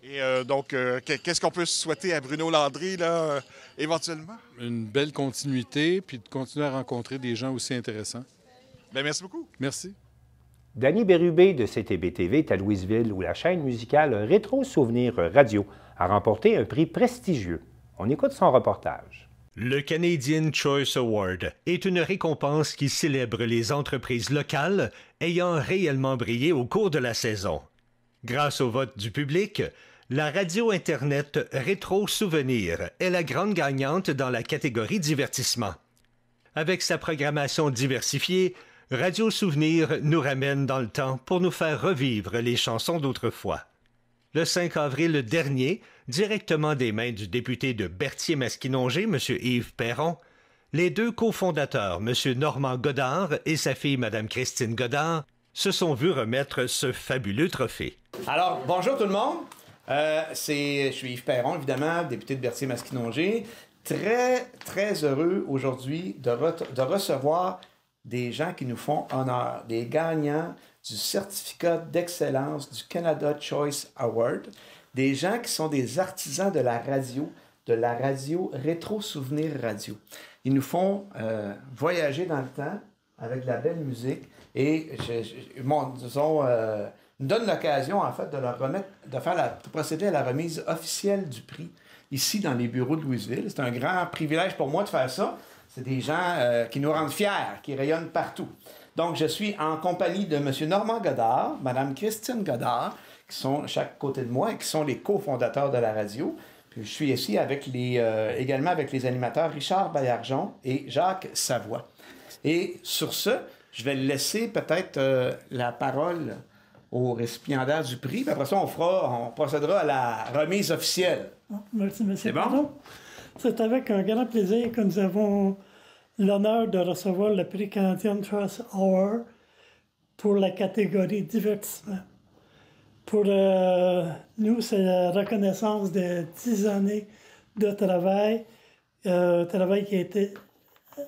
[SPEAKER 2] Et donc, qu'est-ce qu'on peut souhaiter à Bruno Landry, là, éventuellement?
[SPEAKER 5] Une belle continuité, puis de continuer à rencontrer des gens aussi intéressants.
[SPEAKER 2] Bien, merci beaucoup.
[SPEAKER 5] Merci.
[SPEAKER 1] Danny Bérubé de CTB-TV est à Louisville, où la chaîne musicale Rétro Souvenir Radio a remporté un prix prestigieux. On écoute son reportage.
[SPEAKER 10] Le Canadian Choice Award est une récompense qui célèbre les entreprises locales ayant réellement brillé au cours de la saison. Grâce au vote du public, la radio Internet Rétro Souvenir est la grande gagnante dans la catégorie divertissement. Avec sa programmation diversifiée, Radio Souvenir nous ramène dans le temps pour nous faire revivre les chansons d'autrefois. Le 5 avril dernier, directement des mains du député de Berthier-Masquinongé, M. Yves Perron, les deux cofondateurs, M. Normand Godard et sa fille, Mme Christine Godard, se sont vus remettre ce fabuleux trophée.
[SPEAKER 12] Alors, bonjour tout le monde. Je suis Yves Perron, évidemment, député de Berthier-Masquinongé. Très, très heureux aujourd'hui de recevoir des gens qui nous font honneur, des gagnants du certificat d'excellence du Canada Choice Award, des gens qui sont des artisans de la radio Rétro Souvenir Radio. Ils nous font voyager dans le temps avec de la belle musique et nous donne l'occasion, en fait, de procéder à la remise officielle du prix ici dans les bureaux de Louisville. C'est un grand privilège pour moi de faire ça. C'est des gens qui nous rendent fiers, qui rayonnent partout. Donc, je suis en compagnie de M. Normand Godard, Mme Christine Godard, qui sont à chaque côté de moi et qui sont les cofondateurs de la radio. Puis je suis ici également avec les animateurs Richard Baillargeon et Jacques Savoie. Et sur ce, je vais laisser peut-être la parole au récipiendaire du prix. Puis après ça, on procédera à la remise officielle.
[SPEAKER 13] Merci, M.
[SPEAKER 12] C'est bon?
[SPEAKER 13] C'est avec un grand plaisir que nous avons l'honneur de recevoir le prix Canadian Choice Award pour la catégorie divertissement. Pour nous, c'est la reconnaissance de 10 années de travail, travail qui a été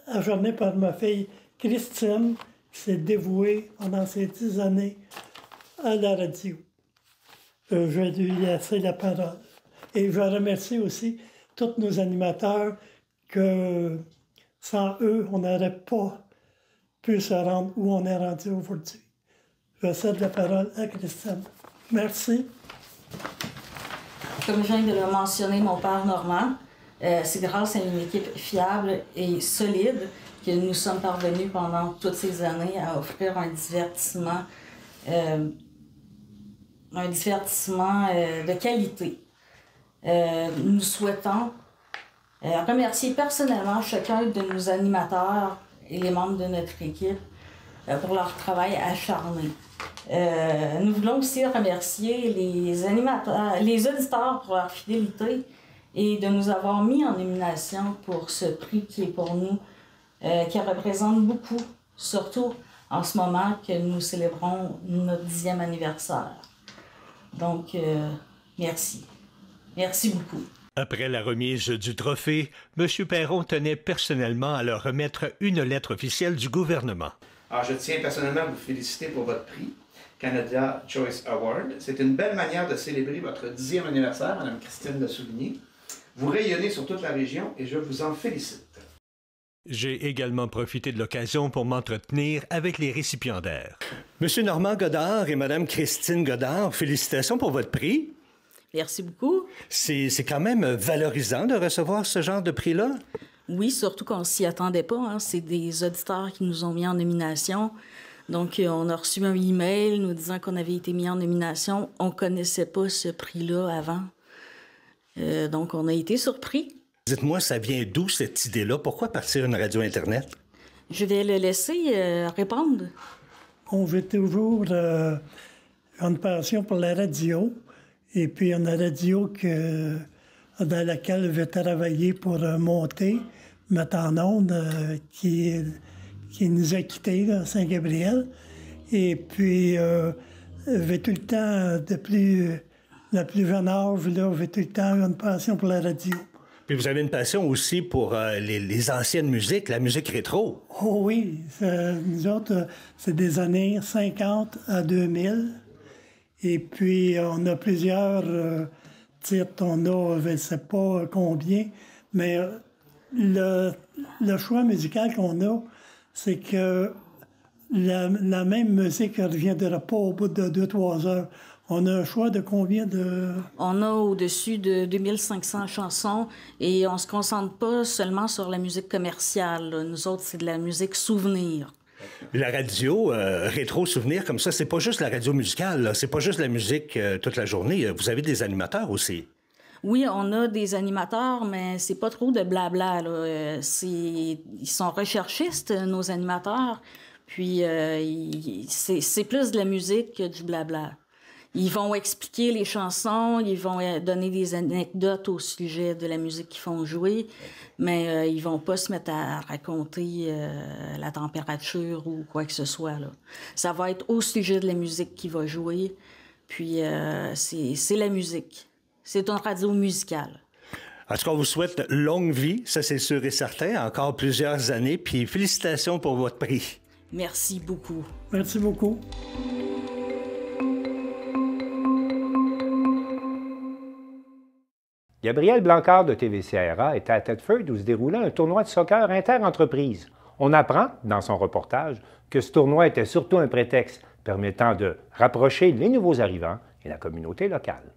[SPEAKER 13] ajourné par ma fille Christine, qui s'est dévouée pendant ces 10 années à la radio. Je vais lui laisser la parole. Et je remercie aussi tous nos animateurs que sans eux, on n'aurait pas pu se rendre où on est rendu aujourd'hui. Je cède la parole à Christine. Merci.
[SPEAKER 14] Comme je viens de le mentionner, mon père Normand, c'est grâce à une équipe fiable et solide que nous sommes parvenus pendant toutes ces années à offrir un divertissement de qualité. Nous souhaitons remercier personnellement chacun de nos animateurs et les membres de notre équipe pour leur travail acharné. Nous voulons aussi remercier les auditeurs pour leur fidélité et de nous avoir mis en nomination pour ce prix qui est pour nous, qui représente beaucoup, surtout en ce moment que nous célébrons notre 10e anniversaire. Donc, merci. Merci beaucoup.
[SPEAKER 10] Après la remise du trophée, M. Perron tenait personnellement à leur remettre une lettre officielle du gouvernement.
[SPEAKER 12] Alors, je tiens personnellement à vous féliciter pour votre prix, Canada Choice Award. C'est une belle manière de célébrer votre 10e anniversaire, Mme Christine l'a souligné. Vous rayonnez sur toute la région et je vous en félicite.
[SPEAKER 10] J'ai également profité de l'occasion pour m'entretenir avec les récipiendaires. Monsieur Normand Godard et Mme Christine Godard, félicitations pour votre prix.
[SPEAKER 14] Merci beaucoup.
[SPEAKER 10] C'est quand même valorisant de recevoir ce genre de prix-là.
[SPEAKER 14] Oui, surtout qu'on ne s'y attendait pas. Hein. C'est des auditeurs qui nous ont mis en nomination. Donc, on a reçu un email nous disant qu'on avait été mis en nomination. On ne connaissait pas ce prix-là avant. Donc, on a été surpris.
[SPEAKER 10] Dites-moi, ça vient d'où cette idée-là? Pourquoi partir une radio Internet?
[SPEAKER 14] Je vais le laisser répondre.
[SPEAKER 13] On veut toujours une passion pour la radio. Et puis, on a la radio dans laquelle je vais travailler pour monter, mettre en onde, qui nous a quittés à Saint-Gabriel. Et puis, je vais tout le temps, depuis le plus jeune âge, là, j'ai tout le temps eu une passion pour la radio.
[SPEAKER 10] Puis vous avez une passion aussi pour les anciennes musiques, la musique rétro.
[SPEAKER 13] Oh oui, nous autres, c'est des années 50 à 2000. Et puis, on a plusieurs titres. On a, je ne sais pas combien, mais le choix musical qu'on a, c'est que la même musique ne reviendra pas au bout de 2-3 heures. On a un choix de combien de...
[SPEAKER 14] On a au-dessus de 2500 chansons et on ne se concentre pas seulement sur la musique commerciale. Là. Nous autres, c'est de la musique souvenir.
[SPEAKER 10] La radio rétro souvenir comme ça, c'est pas juste la radio musicale, c'est pas juste la musique toute la journée. Vous avez des animateurs aussi.
[SPEAKER 14] Oui, on a des animateurs, mais c'est pas trop de blabla, là. Ils sont recherchistes, nos animateurs. Puis, c'est plus de la musique que du blabla. Ils vont expliquer les chansons, ils vont donner des anecdotes au sujet de la musique qu'ils font jouer, mais ils vont pas se mettre à raconter la température ou quoi que ce soit, là. Ça va être au sujet de la musique qui va jouer, puis c'est la musique. C'est une radio musicale.
[SPEAKER 10] En tout cas, on vous souhaite longue vie, ça c'est sûr et certain, encore plusieurs années, puis félicitations pour votre prix.
[SPEAKER 14] Merci beaucoup.
[SPEAKER 13] Merci beaucoup.
[SPEAKER 1] Gabriel Blancard de TVCRA était à Thetford où se déroulait un tournoi de soccer inter-entreprise. On apprend, dans son reportage, que ce tournoi était surtout un prétexte permettant de rapprocher les nouveaux arrivants et la communauté locale.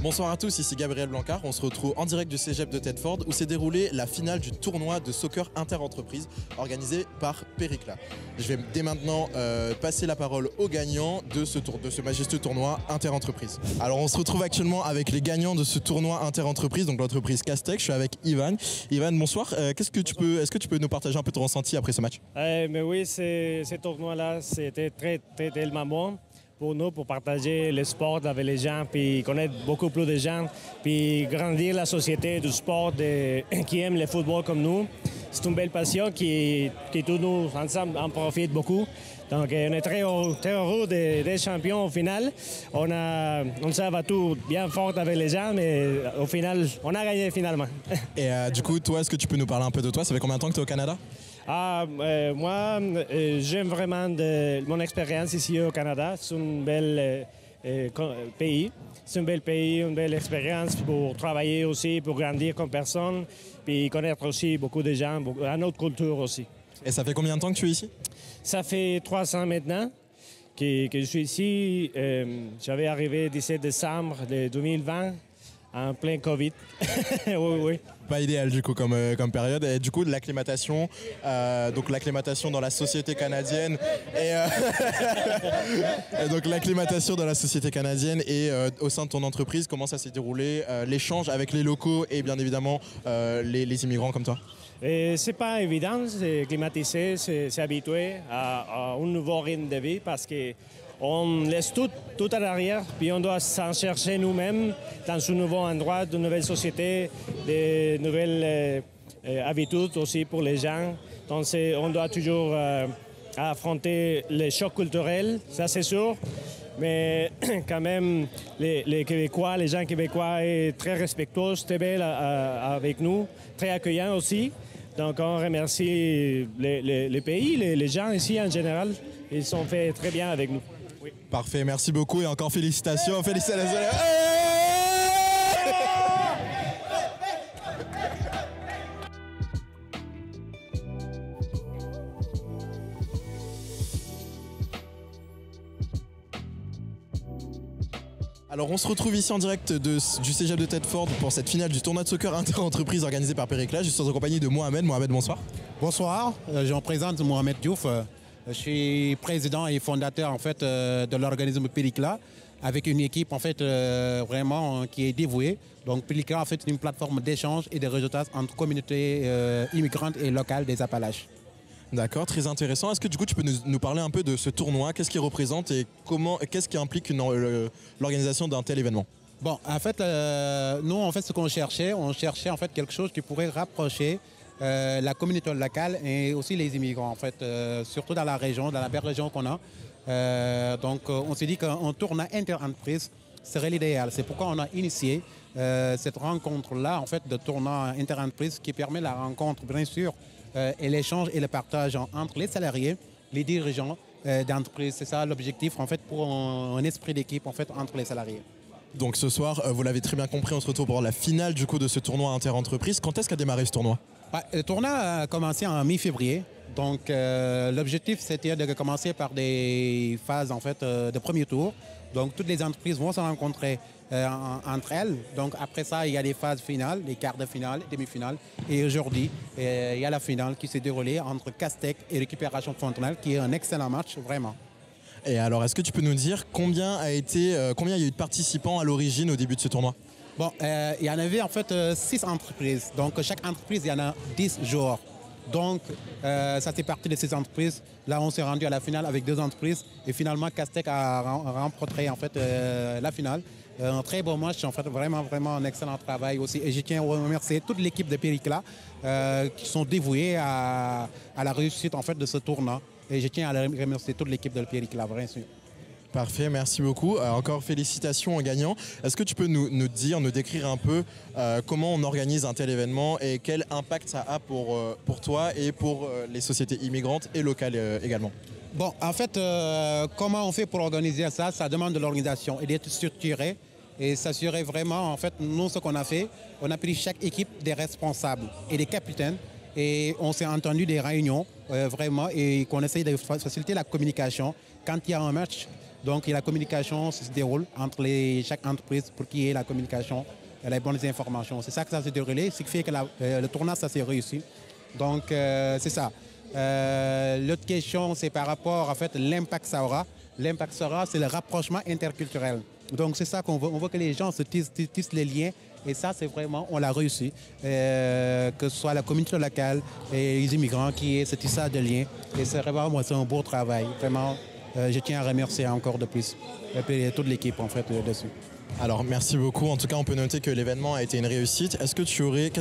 [SPEAKER 3] Bonsoir à tous, ici Gabriel Blancard. On se retrouve en direct du Cégep de Thetford où s'est déroulée la finale du tournoi de soccer inter-entreprise organisé par Péricla. Je vais dès maintenant passer la parole aux gagnants de ce majestueux tournoi inter-entreprise. Alors on se retrouve actuellement avec les gagnants de ce tournoi inter-entreprise, donc l'entreprise Castec. Je suis avec Ivan. Ivan, bonsoir. Est-ce que tu peux nous partager un peu ton ressenti après ce match?
[SPEAKER 8] Mais oui, ce tournoi-là, c'était tellement bon pour nous, pour partager le sport avec les gens, puis connaître beaucoup plus de gens, puis grandir la société du sport qui aime le football comme nous. C'est une belle passion qui tous nous, ensemble, en profitent beaucoup. Donc, on est très heureux des champions au final. On s'est battu bien fort avec les gens, mais au final, on a gagné finalement.
[SPEAKER 3] Et du coup, toi, est-ce que tu peux nous parler un peu de toi? Ça fait combien de temps que tu es au Canada?
[SPEAKER 8] Moi, j'aime vraiment mon expérience ici au Canada. C'est un bel pays. C'est un bel pays, une belle expérience pour travailler aussi, pour grandir comme personne, puis connaître aussi beaucoup de gens, une autre culture aussi.
[SPEAKER 3] Et ça fait combien de temps que tu es ici?
[SPEAKER 8] Ça fait 3 ans maintenant que je suis ici. J'avais arrivé le 17 décembre 2020, en plein COVID. Oui.
[SPEAKER 3] Pas idéal du coup comme période. Et du coup de l'acclimatation, donc l'acclimatation dans la société canadienne et donc l'acclimatation dans la société canadienne et au sein de ton entreprise, comment ça s'est déroulé, l'échange avec les locaux et bien évidemment les immigrants comme toi?
[SPEAKER 8] C'est pas évident, c'est climatiser, c'est habitué à un nouveau rythme de vie parce que on laisse tout en arrière, puis on doit s'en chercher nous-mêmes dans ce nouveau endroit, de nouvelles sociétés, de nouvelles habitudes aussi pour les gens. Donc on doit toujours affronter les chocs culturels, ça c'est sûr. Mais quand même, les Québécois, les gens québécois sont très respectueux, très belles avec nous, très accueillants aussi. Donc on remercie les pays, les gens ici en général. Ils sont fait très bien avec nous. Oui.
[SPEAKER 3] Parfait, merci beaucoup et encore félicitations. Félicitations. Alors on se retrouve ici en direct du Cégep de Thetford pour cette finale du tournoi de soccer inter-entreprise organisé par Péricla. Je suis en compagnie de Mohamed. Mohamed, bonsoir.
[SPEAKER 15] Bonsoir, je me présente Mohamed Diouf. Je suis président et fondateur en fait de l'organisme Péricla avec une équipe en fait vraiment qui est dévouée. Donc Péricla en fait c'est une plateforme d'échange et de réseautage entre communautés immigrantes et locales des Appalaches.
[SPEAKER 3] D'accord, très intéressant. Est-ce que du coup tu peux nous parler un peu de ce tournoi? Qu'est-ce qu'il représente et qu'est-ce qui implique l'organisation d'un tel événement?
[SPEAKER 15] Bon, en fait, nous en fait ce qu'on cherchait, en fait quelque chose qui pourrait rapprocher la communauté locale et aussi les immigrants en fait, surtout dans la région, dans la belle région qu'on a. Donc on s'est dit qu'un tournoi inter-entreprise serait l'idéal. C'est pourquoi on a initié cette rencontre-là en fait de tournoi inter-entreprise qui permet la rencontre bien sûr et l'échange et le partage entre les salariés, les dirigeants d'entreprise. C'est ça l'objectif en fait pour un esprit d'équipe en fait entre les salariés.
[SPEAKER 3] Donc ce soir, vous l'avez très bien compris, on se retrouve pour la finale du coup de ce tournoi inter-entreprise. Quand est-ce qu'a démarré ce tournoi?
[SPEAKER 15] Le tournoi a commencé en mi-février. Donc, l'objectif, c'était de commencer par des phases, en fait, de premier tour. Donc, toutes les entreprises vont se rencontrer entre elles. Donc, après ça, il y a les phases finales, les quarts de finale, demi-finale. Et aujourd'hui, il y a la finale qui s'est déroulée entre Castec et Récupération Fontenelle, qui est un excellent match, vraiment.
[SPEAKER 3] Et alors, est-ce que tu peux nous dire combien il y a eu de participants à l'origine au début de ce tournoi?
[SPEAKER 15] Bon, il y en avait en fait 6 entreprises. Donc, chaque entreprise, il y en a 10 joueurs. Donc, ça c'est parti de ces entreprises. Là, on s'est rendu à la finale avec 2 entreprises. Et finalement, Castec a remporté en fait, la finale. Un très beau match, en fait, vraiment un excellent travail aussi. Et je tiens à remercier toute l'équipe de Péricla qui sont dévoués à la réussite en fait, de ce tournoi. Et je tiens à remercier toute l'équipe de Péricla, bien sûr.
[SPEAKER 3] Parfait, merci beaucoup. Encore félicitations en gagnant. Est-ce que tu peux nous décrire un peu comment on organise un tel événement et quel impact ça a pour toi et pour les sociétés immigrantes et locales également?
[SPEAKER 15] Bon, en fait, comment on fait pour organiser ça? Ça demande de l'organisation et d'être structuré et s'assurer vraiment, en fait, nous, ce qu'on a fait, on a pris chaque équipe des responsables et des capitaines et on s'est entendu des réunions, vraiment, et qu'on essaye de faciliter la communication quand il y a un match. Donc, la communication se déroule entre chaque entreprise pour qu'il y ait la communication et les bonnes informations. C'est ça que ça s'est déroulé, ce qui fait que le tournoi, ça s'est réussi. Donc, c'est ça. L'autre question, c'est par rapport, en fait, l'impact ça aura. L'impact ça aura, c'est le rapprochement interculturel. Donc, c'est ça qu'on veut. On veut que les gens se tissent les liens. Et ça, c'est vraiment, on l'a réussi. Que ce soit la communauté locale et les immigrants qui aient ce tissage de liens. Et c'est vraiment, moi, c'est un beau travail. Vraiment, je tiens à remercier encore de plus. Et puis, toute l'équipe, en fait, dessus.
[SPEAKER 3] Alors, merci beaucoup. En tout cas, on peut noter que l'événement a été une réussite. Qu'est-ce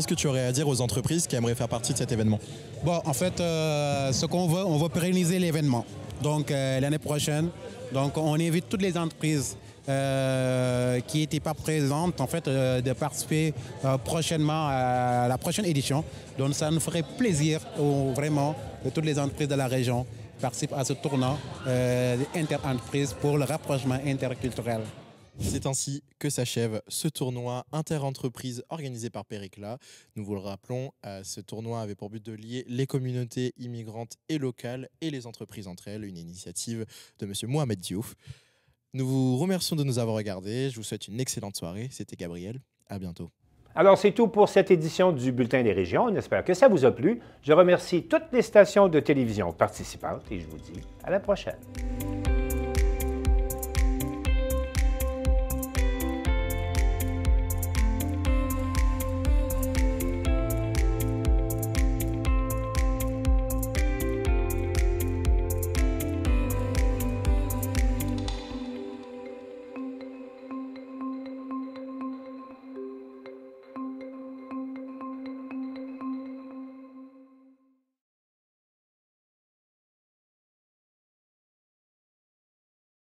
[SPEAKER 3] que tu aurais à dire aux entreprises qui aimeraient faire partie de cet événement?
[SPEAKER 15] Bon, en fait, ce qu'on veut, on veut pérenniser l'événement. Donc, l'année prochaine, donc, on invite toutes les entreprises qui n'étaient pas présentes, en fait, de participer prochainement à la prochaine édition. Donc, ça nous ferait plaisir, vraiment, que toutes les entreprises de la région participent à ce tournoi inter-entreprises pour le rapprochement interculturel.
[SPEAKER 3] C'est ainsi que s'achève ce tournoi inter-entreprise organisé par Péricla. Nous vous le rappelons, ce tournoi avait pour but de lier les communautés immigrantes et locales et les entreprises entre elles, une initiative de M. Mohamed Diouf. Nous vous remercions de nous avoir regardés. Je vous souhaite une excellente soirée. C'était Gabriel. À bientôt.
[SPEAKER 1] Alors, c'est tout pour cette édition du Bulletin des régions. On espère que ça vous a plu. Je remercie toutes les stations de télévision participantes et je vous dis à la prochaine.